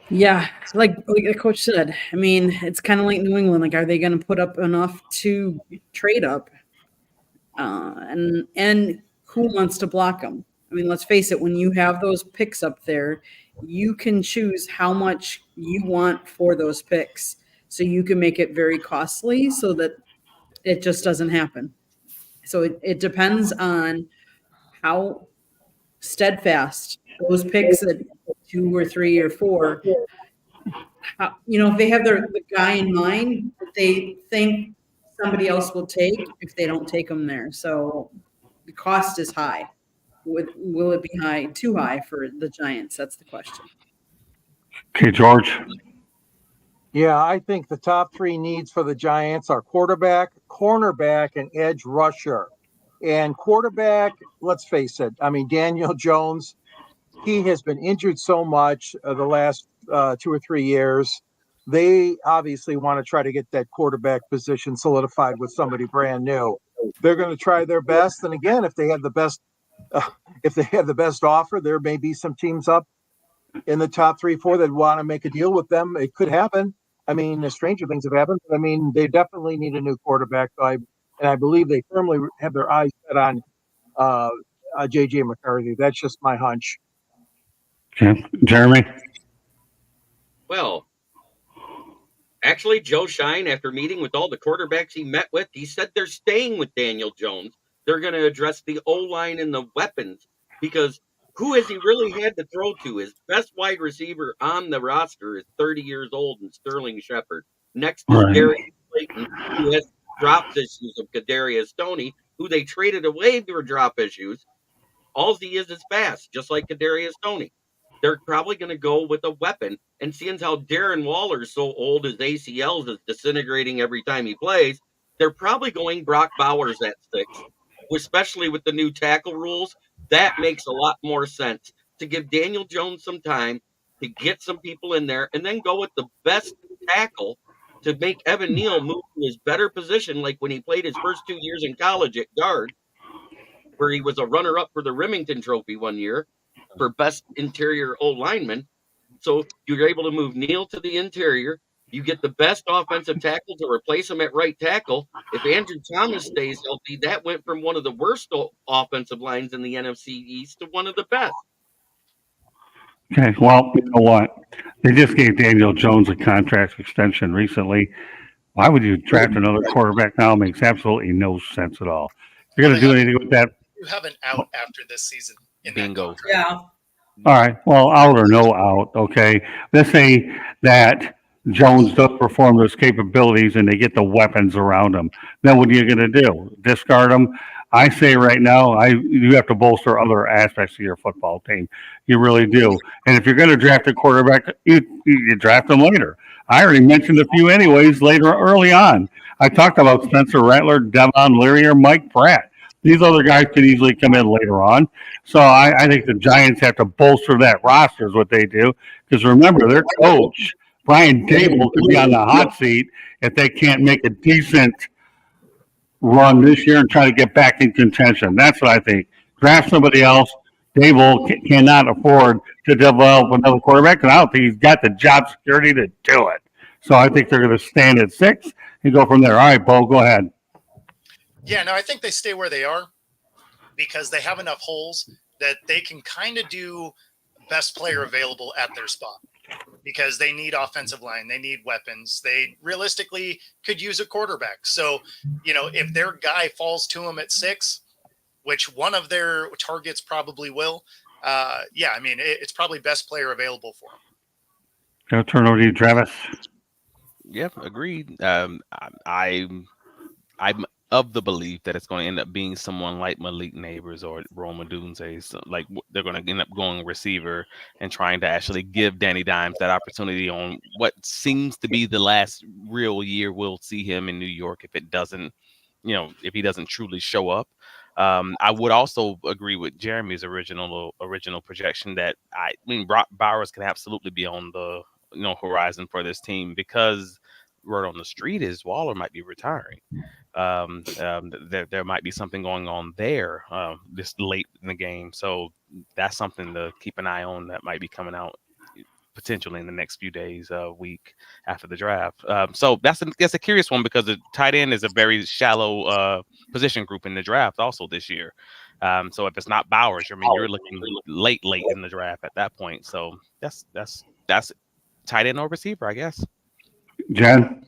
Yeah, like the coach said, I mean, it's kind of like New England. Like, are they going to put up enough to trade up? And who wants to block them? I mean, let's face it. When you have those picks up there, you can choose how much you want for those picks, so you can make it very costly, so that it just doesn't happen. So it depends on how steadfast those picks at 2 or 3 or 4 if they have the guy in mind, they think somebody else will take if they don't take them there. So the cost is high. Will it be too high for the Giants? That's the question. Okay, George. Yeah, I think the top three needs for the Giants are quarterback, cornerback, and edge rusher. And quarterback, let's face it, I mean, Daniel Jones, he has been injured so much the last 2 or 3 years. They obviously want to try to get that quarterback position solidified with somebody brand new. They're going to try their best. And again, if they have the best offer, there may be some teams up in the top 3, 4 that want to make a deal with them. It could happen. I mean, stranger things have happened. I mean, they definitely need a new quarterback. And I believe they firmly have their eyes set on J.J. McCarthy. That's just my hunch. Okay, Jeremy. Well, actually, Joe Shine, after meeting with all the quarterbacks he met with, he said they're staying with Daniel Jones. They're going to address the O-line and the weapons, because who has he really had to throw to? His best wide receiver on the roster is 30 years old and Sterling Shepard. Next is Right. Darius Slayton, who has dropped issues of Kadarius Stoney, who they traded away for drop issues. All he is fast, just like Kadarius Stoney. They're probably going to go with a weapon. And seeing how Darren Waller's so old, his ACLs is disintegrating every time he plays, they're probably going Brock Bowers at 6, especially with the new tackle rules. That makes a lot more sense to give Daniel Jones some time to get some people in there and then go with the best tackle to make Evan Neal move to his better position, like when he played his first 2 years in college at guard, where he was a runner-up for the Remington Trophy one year for best interior O-lineman. So you're able to move Neal to the interior. You get the best offensive tackle to replace him at right tackle. If Andrew Thomas stays healthy, that went from one of the worst offensive lines in the NFC East to one of the best. Okay, well, you know what? They just gave Daniel Jones a contract extension recently. Why would you draft another quarterback now? It makes absolutely no sense at all. If you're going to do anything with that, You have an out after this season. In that Bingo. contract. Yeah. all right, well, out or no out, okay? Let's say that Jones does perform those capabilities and they get the weapons around him. Then what are you going to do? Discard him? I say right now, you have to bolster other aspects of your football team. You really do. And if you're going to draft a quarterback, you draft them later. I already mentioned a few anyways early on. I talked about Spencer Rattler, Devon Leary, or Mike Pratt. These other guys could easily come in later on. So I think the Giants have to bolster that roster is what they do. Because remember, their coach, Brian Dable, could be on the hot seat if they can't make a decent run this year and try to get back in contention. That's what I think. Draft somebody else. Dable cannot afford to develop another quarterback, and I don't think he's got the job security to do it. So I think they're going to stand at 6 and go from there. All right, Bo, go ahead. Yeah, no, I think they stay where they are because they have enough holes that they can kind of do best player available at their spot because they need offensive line. They need weapons. They realistically could use a quarterback. So, if their guy falls to them at 6, which one of their targets probably will, it's probably best player available for them. Going to turn over to you, Travis. Yeah, agreed. I'm of the belief that it's going to end up being someone like Malik Neighbors or Roma Dunze. So, like they're going to end up going receiver and trying to actually give Danny Dimes that opportunity on what seems to be the last real year we'll see him in New York if it doesn't, if he doesn't truly show up. I would also agree with Jeremy's original projection that Brock Bowers can absolutely be on the horizon for this team because word on the street is Waller might be retiring. There might be something going on there this late in the game, so that's something to keep an eye on that might be coming out potentially in the next few days, week after the draft. So that's a curious one because the tight end is a very shallow position group in the draft also this year. So if it's not Bowers, you're looking late in the draft at that point. So that's tight end or receiver, I guess. Jen?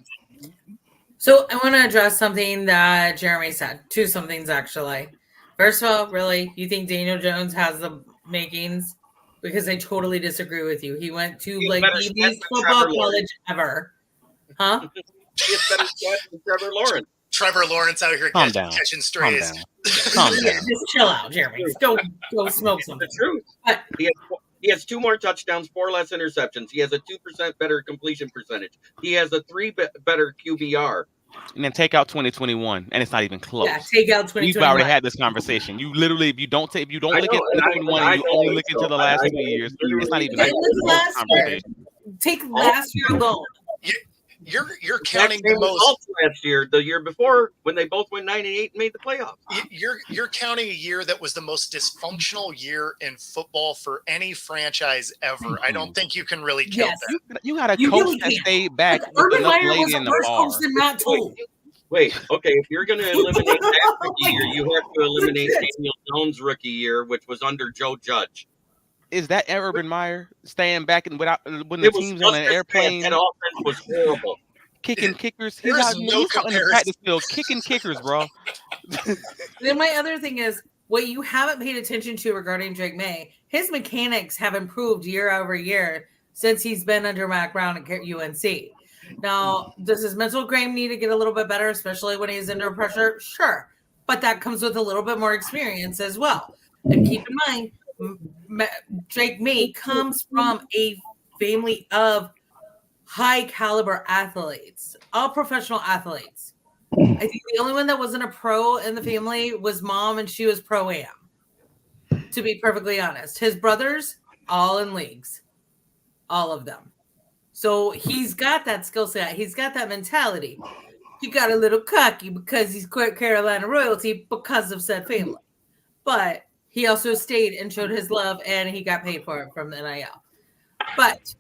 So I want to address something that Jeremy said. 2 somethings, actually. First of all, really, you think Daniel Jones has the makings because I totally disagree with you. He went to He's like better the stats least than football Trevor college ever. Huh? He has better stats than Trevor Lawrence. Trevor Lawrence out here Calm catching down. Calm strays. down. Calm Yeah, down. just chill out, Jeremy. Go smoke something. The truth. But He has 2 more touchdowns, 4 less interceptions. He has a 2% better completion percentage. He has a 3 better QBR. And then take out 2021, and it's not even close. yeah, take out We've 2021. already had this conversation. You literally, if you don't I look know, at and 2021 I and you know only it, look into so the last I 2 years, literally- it's not even Okay, a look at last year. conversation. Take last year alone. You're counting Same the most. results last year, the year before, when they both went 9-8 and made the playoffs. You're counting a year that was the most dysfunctional year in football for any franchise ever. I don't think you can really count Yes. that. You had a You coach really that can't. stayed back Like, with Urban enough Meyer was lady the in the first bar. coach to not told. Wait, okay, if you're going to eliminate that rookie year, you have to eliminate Daniel Jones' rookie year, which was under Joe Judge. Is that Urban Meyer staying back and when the It was team's just on an as bad. airplane That offense was horrible. kicking kickers? There He's is out no he's out in the comparison. practice field kicking kickers, bro. Then my other thing is what you haven't paid attention to regarding Drake May. His mechanics have improved year over year since he's been under Mac Brown at UNC. Now, does his mental game need to get a little bit better, especially when he's under pressure? Sure, but that comes with a little bit more experience as well. And keep in mind, Drake May comes from a family of high caliber athletes, all professional athletes. I think the only one that wasn't a pro in the family was mom, and she was pro-am, to be perfectly honest. His brothers, all in leagues, all of them. So he's got that skill set. He's got that mentality. He got a little cocky because he's Carolina royalty because of said family. But he also stayed and showed his love, and he got paid for it from the NIL. But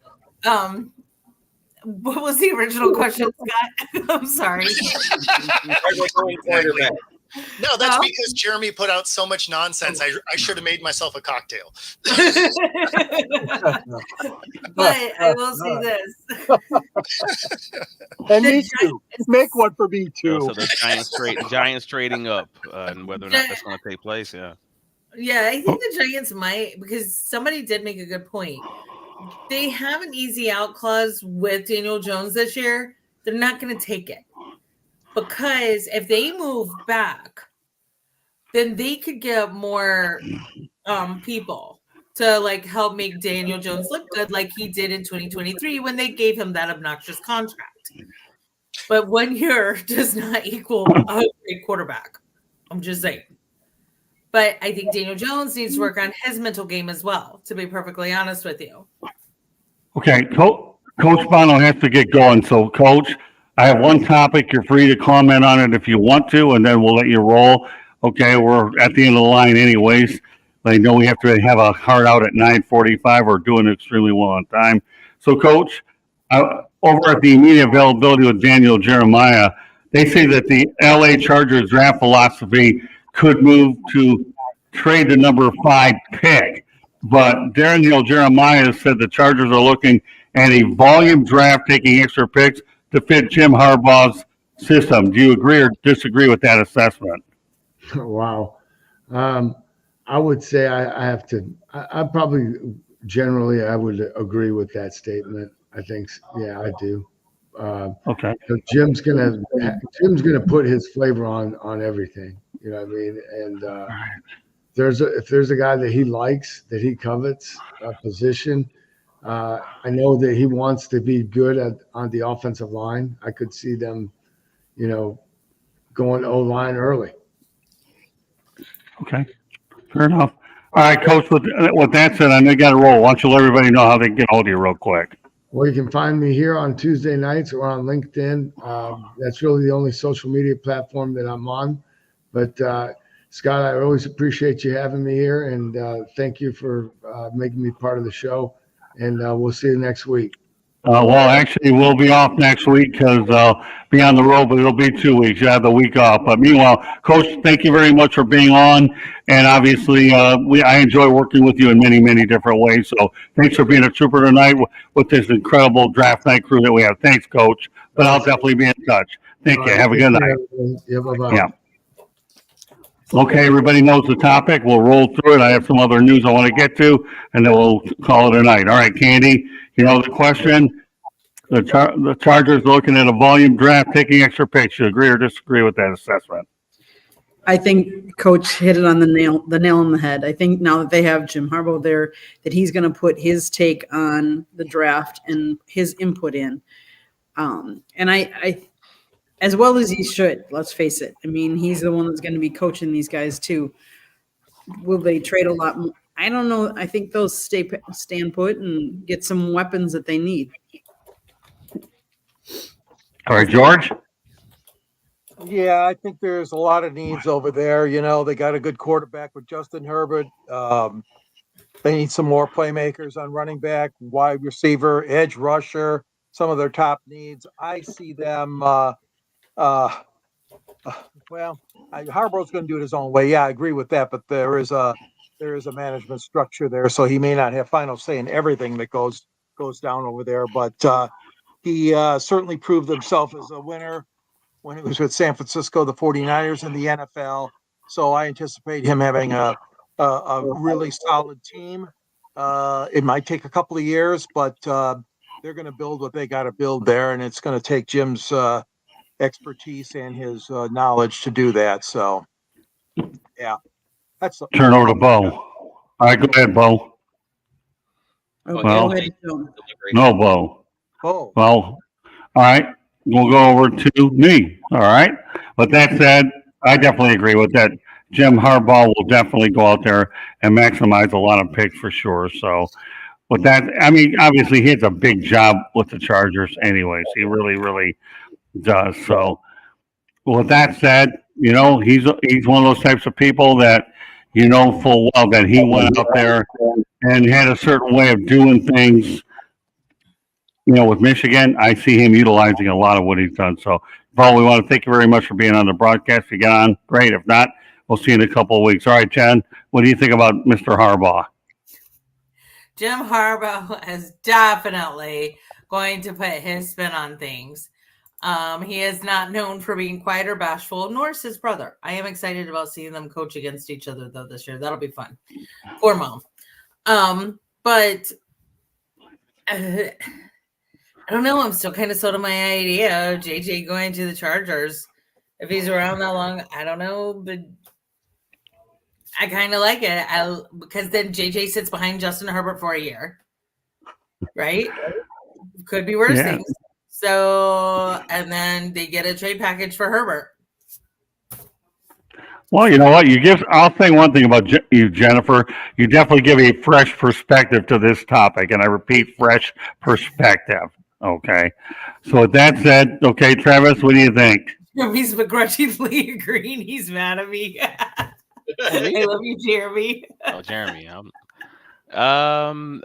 what was the original question, Scott? I'm sorry. No, that's because Jeremy put out so much nonsense. I should have made myself a cocktail. But I will say this. And me too. Make one for me too. So the Giants trading up, and whether or not that's going to take place, yeah. Yeah, I think the Giants might, because somebody did make a good point. They have an easy out clause with Daniel Jones this year. They're not going to take it. Because if they move back, then they could get more people to like help make Daniel Jones look good, like he did in 2023 when they gave him that obnoxious contract. But 1 year does not equal a great quarterback. I'm just saying. But I think Daniel Jones needs to work on his mental game as well, to be perfectly honest with you. Okay, Coach Bono has to get going. So, Coach, I have one topic. You're free to comment on it if you want to, and then we'll let you roll. Okay, we're at the end of the line anyways. I know we have to have a hard out at 9:45. We're doing extremely well on time. So, Coach, over at the media availability with Daniel Jeremiah, they say that the LA Chargers draft philosophy could move to trade the number 5 pick. But Daniel Jeremiah said the Chargers are looking at a volume draft, taking extra picks to fit Jim Harbaugh's system. Do you agree or disagree with that assessment? Wow. I would say I have to. I probably generally I would agree with that statement. I think, yeah, I do. Okay. So Jim's gonna put his flavor on everything. You know what I mean? And if there's a guy that he likes, that he covets a position, I know that he wants to be good on the offensive line. I could see them, going O-line early. Okay. Fair enough. All right, Coach, with that said, I know you got to roll. Why don't you let everybody know how they can get hold of you real quick? Well, you can find me here on Tuesday nights or on LinkedIn. That's really the only social media platform that I'm on. But, Scott, I always appreciate you having me here, and thank you for making me part of the show. And we'll see you next week. Well, actually, we'll be off next week because I'll be on the road, but it'll be 2 weeks. You have the week off. But meanwhile, Coach, thank you very much for being on. And obviously, I enjoy working with you in many, many different ways. So thanks for being a trooper tonight with this incredible draft night crew that we have. Thanks, Coach. But I'll definitely be in touch. Thank you. Have a good night. Yeah, bye-bye. Yeah. Okay, everybody knows the topic. We'll roll through it. I have some other news I want to get to, and then we'll call it a night. All right, Candy, you know the question. The Chargers looking at a volume draft, taking extra picks. You agree or disagree with that assessment? I think Coach hit it on the nail on the head. I think now that they have Jim Harbaugh there, that he's going to put his take on the draft and his input in. And I, as well as he should, let's face it. I mean, he's the one that's going to be coaching these guys too. Will they trade a lot more? I don't know. I think they'll stand put and get some weapons that they need. All right, George. Yeah, I think there's a lot of needs over there. You know, they got a good quarterback with Justin Herbert. They need some more playmakers on running back, wide receiver, edge rusher, some of their top needs. I see them, Harbaugh's going to do it his own way. Yeah, I agree with that, but there is a management structure there, so he may not have final say in everything that goes down over there, but he certainly proved himself as a winner when he was with San Francisco, the 49ers, in the NFL. So I anticipate him having a really solid team. It might take a couple of years, but they're going to build what they got to build there, and it's going to take Jim's expertise and his knowledge to do that. So, yeah, Turn over to Bo. All right, go ahead, Bo. Okay, Well, go ahead, Joe. No, Bo. Oh, Well, all right, we'll go over to me. All right. With that said, I definitely agree with that. Jim Harbaugh will definitely go out there and maximize a lot of picks for sure. So, with that, I mean, obviously, he has a big job with the Chargers, anyways. He really, really does. So, with that said, you know, he's one of those types of people that you know full well that he went out there and had a certain way of doing things. You know, with Michigan, I see him utilizing a lot of what he's done. So, Paul, we want to thank you very much for being on the broadcast. If you get on, great. If not, we'll see you in a couple of weeks. All right, Jen, what do you think about Mr. Harbaugh? Jim Harbaugh is definitely going to put his spin on things. He is not known for being quiet or bashful, nor is his brother. I am excited about seeing them coach against each other, though, this year. That'll be fun. Poor mom. But I don't know. I'm still kind of sold on my idea of JJ going to the Chargers. If he's around that long, I don't know, but I kind of like it. Because then JJ sits behind Justin Herbert for a year, right? Could be worse things. So, and then they get a trade package for Herbert. Well, you know what? I'll say one thing about you, Jennifer. You definitely give a fresh perspective to this topic, and I repeat, fresh perspective. Okay. So with that said, okay, Travis, what do you think? He's begrudgingly agreeing. He's mad at me. I love you, Jeremy. Oh, Jeremy. I'm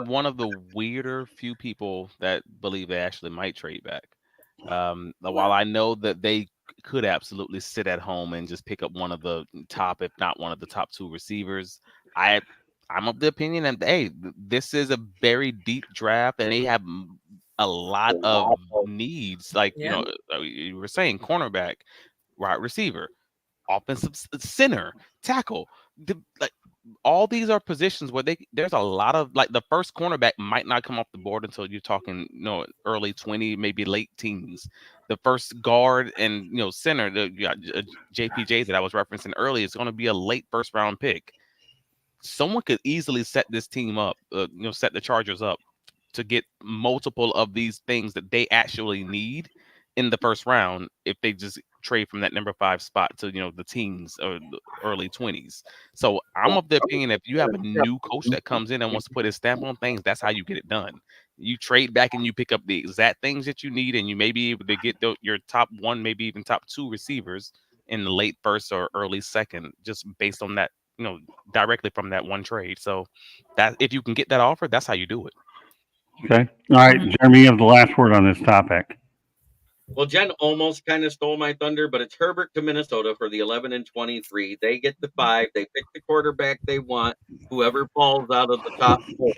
one of the weirder few people that believe they actually might trade back. While I know that they could absolutely sit at home and just pick up one of the top, if not one of the top two receivers, I'm of the opinion that, hey, this is a very deep draft and they have a lot of needs. Like, you know, you were saying cornerback, wide receiver, offensive center, tackle. All these are positions where there's a lot of, like, the first cornerback might not come off the board until you're talking, you know, early 20, maybe late teens. The first guard and, you know, center, the JPJ that I was referencing earlier, is going to be a late first round pick. Someone could easily set this team up, set the Chargers up to get multiple of these things that they actually need in the first round if they just trade from that number 5 spot to, you know, the teens or the early 20s. So I'm of the opinion if you have a new coach that comes in and wants to put his stamp on things, that's how you get it done. You trade back and you pick up the exact things that you need, and you may be able to get your top 1, maybe even top 2 receivers in the late first or early second, just based on that, you know, directly from that one trade. So that if you can get that offer, that's how you do it. Okay. All right, Jeremy, you have the last word on this topic. Well, Jen almost kind of stole my thunder, but it's Herbert to Minnesota for the 11 and 23. They get the 5. They pick the quarterback they want, whoever falls out of the top 4.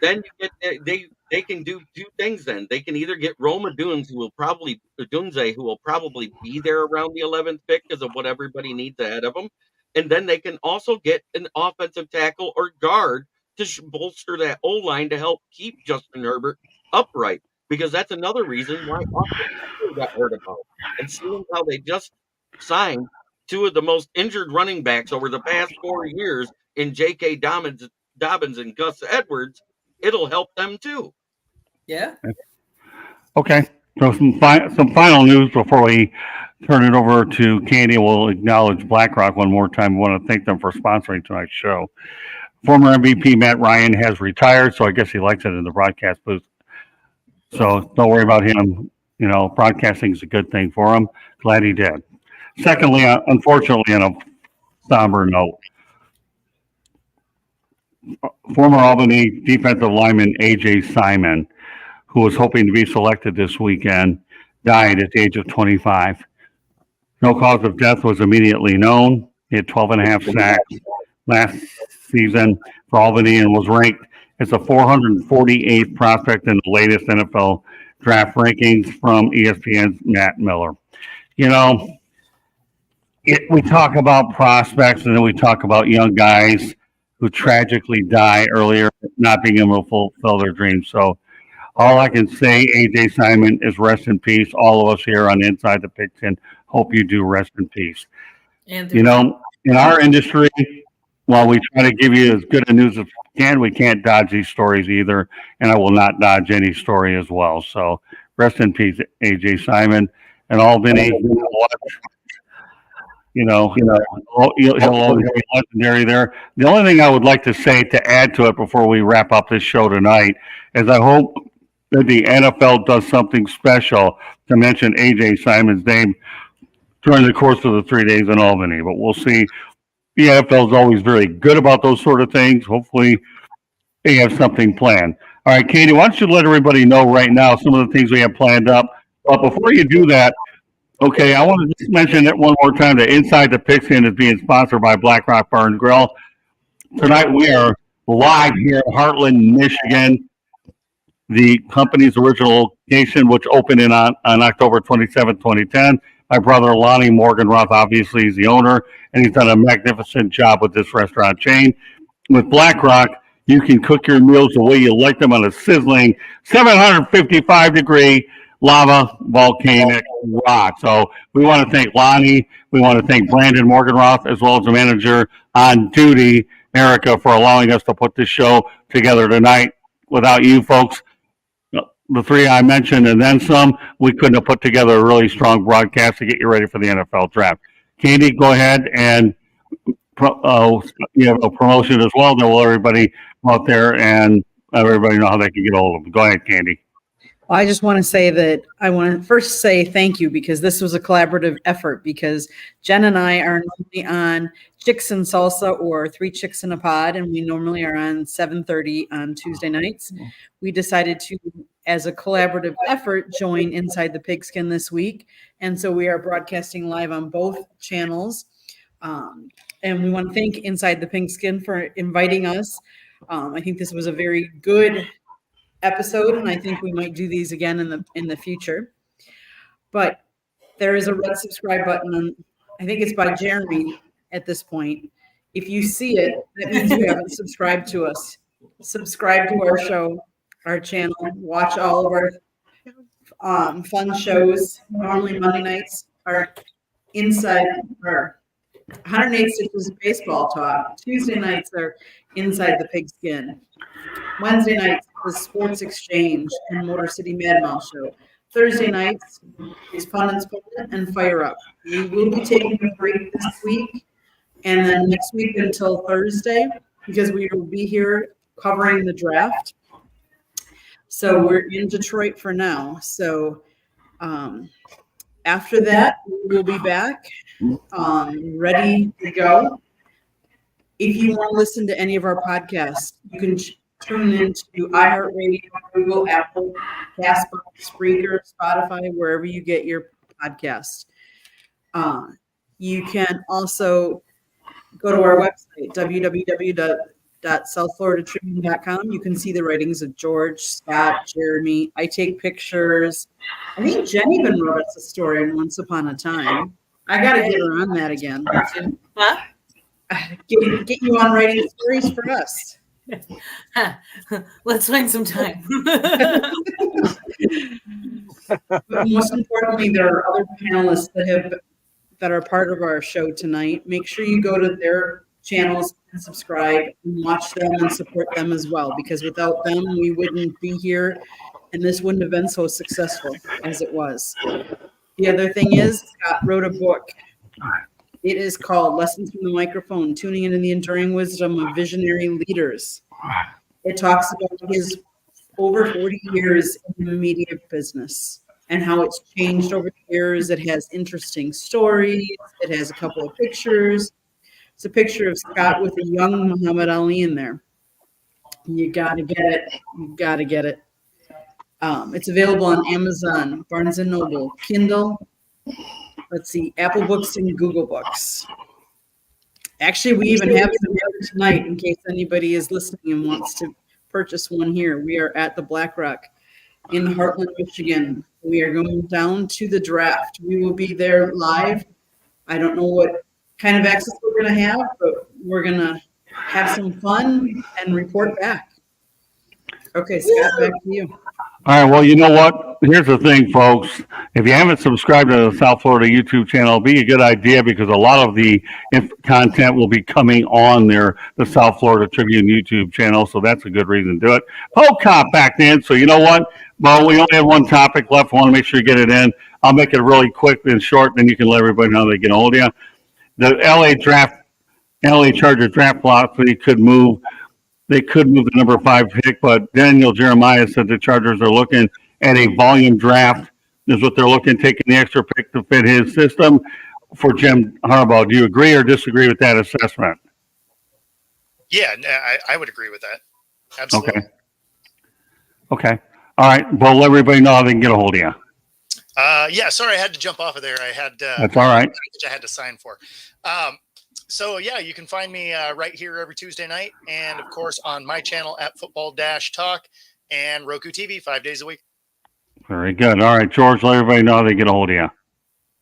then you get they can do two things. Then they can either get Roma Dunze, who will probably be there around the 11th pick because of what everybody needs ahead of them, and then they can also get an offensive tackle or guard to bolster that O line to help keep Justin Herbert upright, because that's another reason why Austin Eckler got hurt about. And seeing how they just signed two of the most injured running backs over the past 4 years in J.K. Dobbins and Gus Edwards, it'll help them too. Yeah. Okay. So some final news before we turn it over to Candy. We'll acknowledge BlackRock one more time. We want to thank them for sponsoring tonight's show. Former MVP Matt Ryan has retired, so I guess he likes it in the broadcast booth. So don't worry about him. You know, broadcasting is a good thing for him. Glad he did. Secondly, unfortunately, on a somber note, former Albany defensive lineman A.J. Simon, who was hoping to be selected this weekend, died at the age of 25. No cause of death was immediately known. He had 12 and a half sacks last season for Albany and was ranked as the 448th prospect in the latest NFL draft rankings from ESPN's Matt Miller. You know, we talk about prospects and then we talk about young guys who tragically die earlier, not being able to fulfill their dreams. So all I can say, A.J. Simon, is rest in peace. All of us here on Inside the Pigskin hope you do rest in peace. You know, in our industry, while we try to give you as good a news as we can't dodge these stories either, and I will not dodge any story as well. So rest in peace, A.J. Simon. And Albany, he'll always be legendary there. The only thing I would like to say to add to it before we wrap up this show tonight is I hope that the NFL does something special to mention A.J. Simon's name during the course of the 3 days in Albany. But we'll see. The NFL is always very good about those sort of things. Hopefully they have something planned. All right, Katie, why don't you let everybody know right now some of the things we have planned up. But before you do that, okay, I want to just mention it one more time that Inside the Pigskin is being sponsored by Black Rock Bar and Grill. Tonight we are live here in Hartland, Michigan, the company's original location, which opened on October 27, 2010. My brother, Lonnie Morgan-Roth, obviously is the owner, and he's done a magnificent job with this restaurant chain. With Black Rock, you can cook your meals the way you like them on a sizzling 755-degree lava volcanic rock. So we want to thank Lonnie. We want to thank Brandon Morgan-Roth, as well as the manager on duty, Erica, for allowing us to put this show together tonight. Without you folks, the three I mentioned, and then some, we couldn't have put together a really strong broadcast to get you ready for the NFL draft. Candy, go ahead and you have a promotion as well. Then we'll everybody out there and let everybody know how they can get a hold of them. Go ahead, Candy. Well, I just want to say that I want to first say thank you, because this was a collaborative effort, because Jen and I are normally on Chicks and Salsa or 3 Chicks in a Pod, and we normally are on 7:30 on Tuesday nights. We decided to, as a collaborative effort, join Inside the Pigskin this week. And so we are broadcasting live on both channels. And we want to thank Inside the Pigskin for inviting us. I think this was a very good episode, and I think we might do these again in the future. But there is a red subscribe button on, I think it's by Jeremy at this point. If you see it, that means you haven't subscribed to us. Subscribe to our show, our channel, watch all of our fun shows. Normally Monday nights are Inside our 108 Stitches of Baseball Talk. Tuesday nights are Inside the Pigskin. Wednesday nights is Sports Exchange and Motor City Mad Mouse Show. Thursday nights is Fun and Sport and Fire Up. We will be taking a break this week and then next week until Thursday, because we will be here covering the draft. So we're in Detroit for now. So after that, we'll be back ready to go. If you want to listen to any of our podcasts, you can tune into iHeartRadio, Google, Apple, Castbox, Spreaker, Spotify, wherever you get your podcasts. You can also go to our website, www.southfloridatribune.com. You can see the writings of George, Scott, Jeremy. I take pictures. I think Jen even wrote us a story in Once Upon a Time. I got to get her on that again. Huh? Get you on writing stories for us. Let's find some time. But most importantly, there are other panelists that are part of our show tonight. Make sure you go to their channels and subscribe and watch them and support them as well, because without them, we wouldn't be here and this wouldn't have been so successful as it was. The other thing is, Scott wrote a book. It is called Lessons from the Microphone, Tuning into the Enduring Wisdom of Visionary Leaders. It talks about his over 40 years in the media business and how it's changed over the years. It has interesting stories. It has a couple of pictures. It's a picture of Scott with a young Muhammad Ali in there. You got to get it. You got to get it. It's available on Amazon, Barnes & Noble, Kindle. Let's see, Apple Books and Google Books. Actually, we even have some here tonight in case anybody is listening and wants to purchase one here. We are at the Black Rock in Hartland, Michigan. We are going down to the draft. We will be there live. I don't know what kind of access we're going to have, but we're going to have some fun and report back. Okay, Scott, back to you. All right, well, you know what? Here's the thing, folks. If you haven't subscribed to the South Florida YouTube channel, it'll be a good idea because a lot of the content will be coming on the South Florida Tribune YouTube channel, so that's a good reason to do it. Cop back then, so you know what? Well, we only have one topic left. I want to make sure you get it in. I'll make it really quick and short, then you can let everybody know they get a hold of you. The LA Chargers draft philosophy could move. They could move the number 5 pick, but Daniel Jeremiah said the Chargers are looking at a volume draft. Is what they're looking, taking the extra pick to fit his system for Jim Harbaugh. Do you agree or disagree with that assessment? Yeah, I would agree with that. Absolutely. Okay. All right. Well, let everybody know how they can get a hold of you. Yeah, sorry, I had to jump off of there. I had That's all right. which I had to sign for. So yeah, you can find me right here every Tuesday night, and of course on my channel at Football-Talk and Roku TV 5 days a week. Very good. All right, George, let everybody know how they get a hold of you.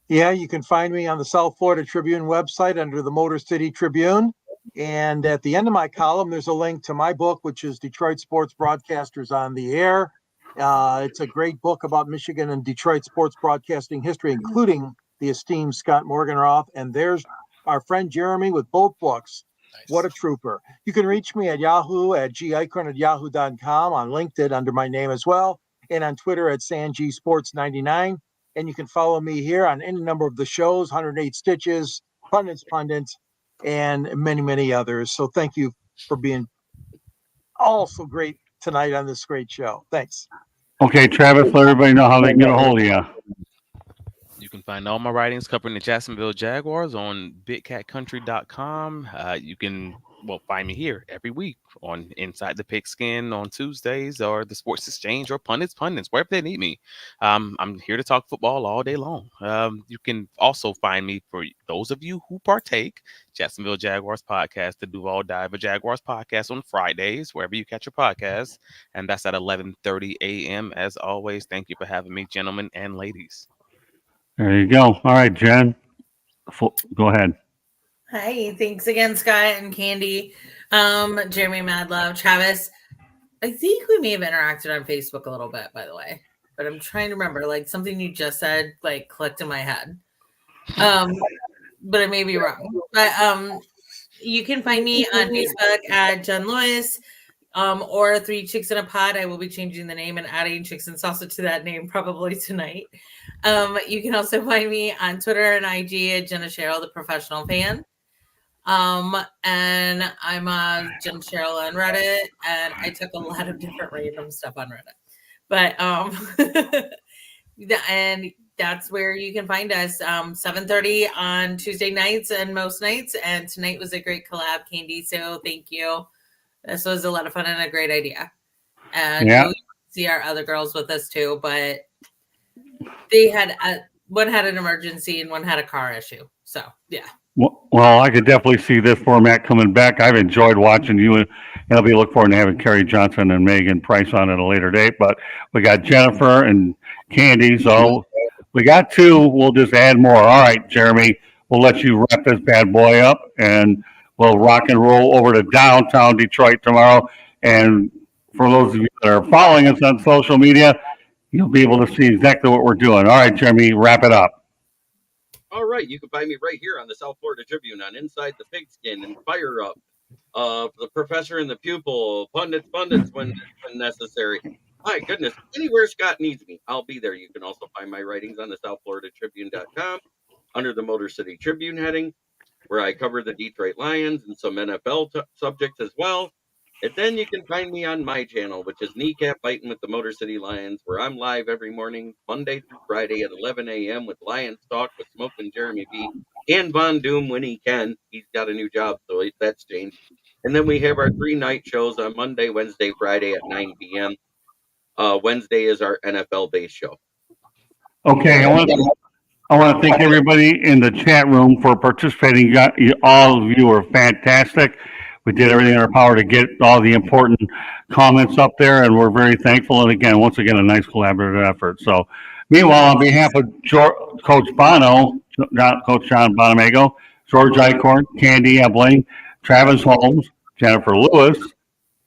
Yeah, you can find me on the South Florida Tribune website under the Motor City Tribune. And at the end of my column, there's a link to my book, which is Detroit Sports Broadcasters on the Air. It's a great book about Michigan and Detroit sports broadcasting history, including the esteemed Scott Morganroth. And there's our friend Jeremy with both books. Nice. What a trooper. You can reach me at Yahoo at gicorn@yahoo.com, on LinkedIn under my name as well, and on Twitter at SanGSports99. And you can follow me here on any number of the shows, 108 Stitches, Pundits, and many, many others. So thank you for being all so great tonight on this great show. Thanks. Okay, Travis, let everybody know how they can get a hold of you. You can find all my writings covering the Jacksonville Jaguars on bigcatcountry.com. You can find me here every week on Inside the Pigskin on Tuesdays, or the Sports Exchange, or Pundits, wherever they need me. I'm here to talk football all day long. You can also find me, for those of you who partake, Jacksonville Jaguars podcast, the Duval Diver Jaguars podcast on Fridays, wherever you catch your podcasts, and that's at 11:30 a.m. As always, thank you for having me, gentlemen and ladies. There you go. All right, Jen, go ahead. Hi, thanks again, Scott and Candy, Jeremy, Madlove, Travis. I think we may have interacted on Facebook a little bit, by the way, but I'm trying to remember, like something you just said, like clicked in my head. But I may be wrong. But you can find me on Facebook at Jen Lewis, or 3 Chicks in a Pod. I will be changing the name and adding Chicks and Salsa to that name probably tonight. You can also find me on Twitter and IG at Jenna Cheryl, the professional fan. And I'm on Jenna Cheryl on Reddit, and I took a lot of different random stuff on Reddit. But and that's where you can find us. 7:30 on Tuesday nights and most nights. And tonight was a great collab, Candy. So thank you. This was a lot of fun and a great idea. And Yeah. we'll see our other girls with us too, but they had one had an emergency and one had a car issue. So yeah. Well, I could definitely see this format coming back. I've enjoyed watching you, and I'll be looking forward to having Kerry Johnson and Megan Price on at a later date. But we got Jennifer and Candy, so we got two. We'll just add more. All right, Jeremy, we'll let you wrap this bad boy up, and we'll rock and roll over to downtown Detroit tomorrow. And for those of you that are following us on social media, you'll be able to see exactly what we're doing. All right, Jeremy, wrap it up. All right, you can find me right here on the South Florida Tribune on Inside the Pigskin and Fire Up, the Professor and the Pupil, pundits when necessary. My goodness, anywhere Scott needs me, I'll be there. You can also find my writings on the SouthFloridaTribune.com under the Motor City Tribune heading, where I cover the Detroit Lions and some NFL subjects as well. And then you can find me on my channel, which is Kneecap Biting with the Motor City Lions, where I'm live every morning, Monday through Friday at 11 a.m. with Lions Talk with Smoke and Jeremy B. and Von Doom when he can. He's got a new job, so that's changed. And then we have our 3 night shows on Monday, Wednesday, Friday at 9 p.m. Wednesday is our NFL-based show. Okay, I want to thank everybody in the chat room for participating. All of you are fantastic. We did everything in our power to get all the important comments up there, and we're very thankful. And again, once again, a nice collaborative effort. So, meanwhile, on behalf of Coach Bono, Coach John Bonamago, George Icorn, Candy Ebling, Travis Holmes, Jennifer Lewis,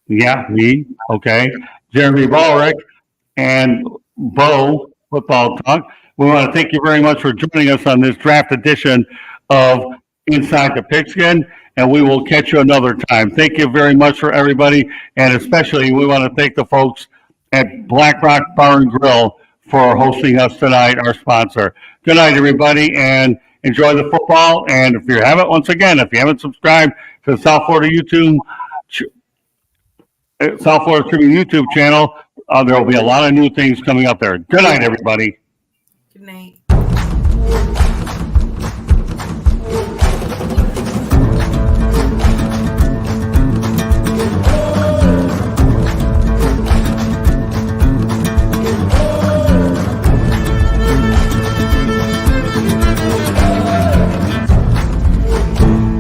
me, okay, Jeremy Ballrick, and Bo Football Talk. We want to thank you very much for joining us on this draft edition of Inside the Pigskin, and we will catch you another time. Thank you very much for everybody, and especially we want to thank the folks at Black Rock Bar and Grill for hosting us tonight, our sponsor. Good night, everybody, and enjoy the football. And if you haven't, once again, if you haven't subscribed to the South Florida Tribune YouTube channel, there will be a lot of new things coming up there. Good night, everybody. Good night.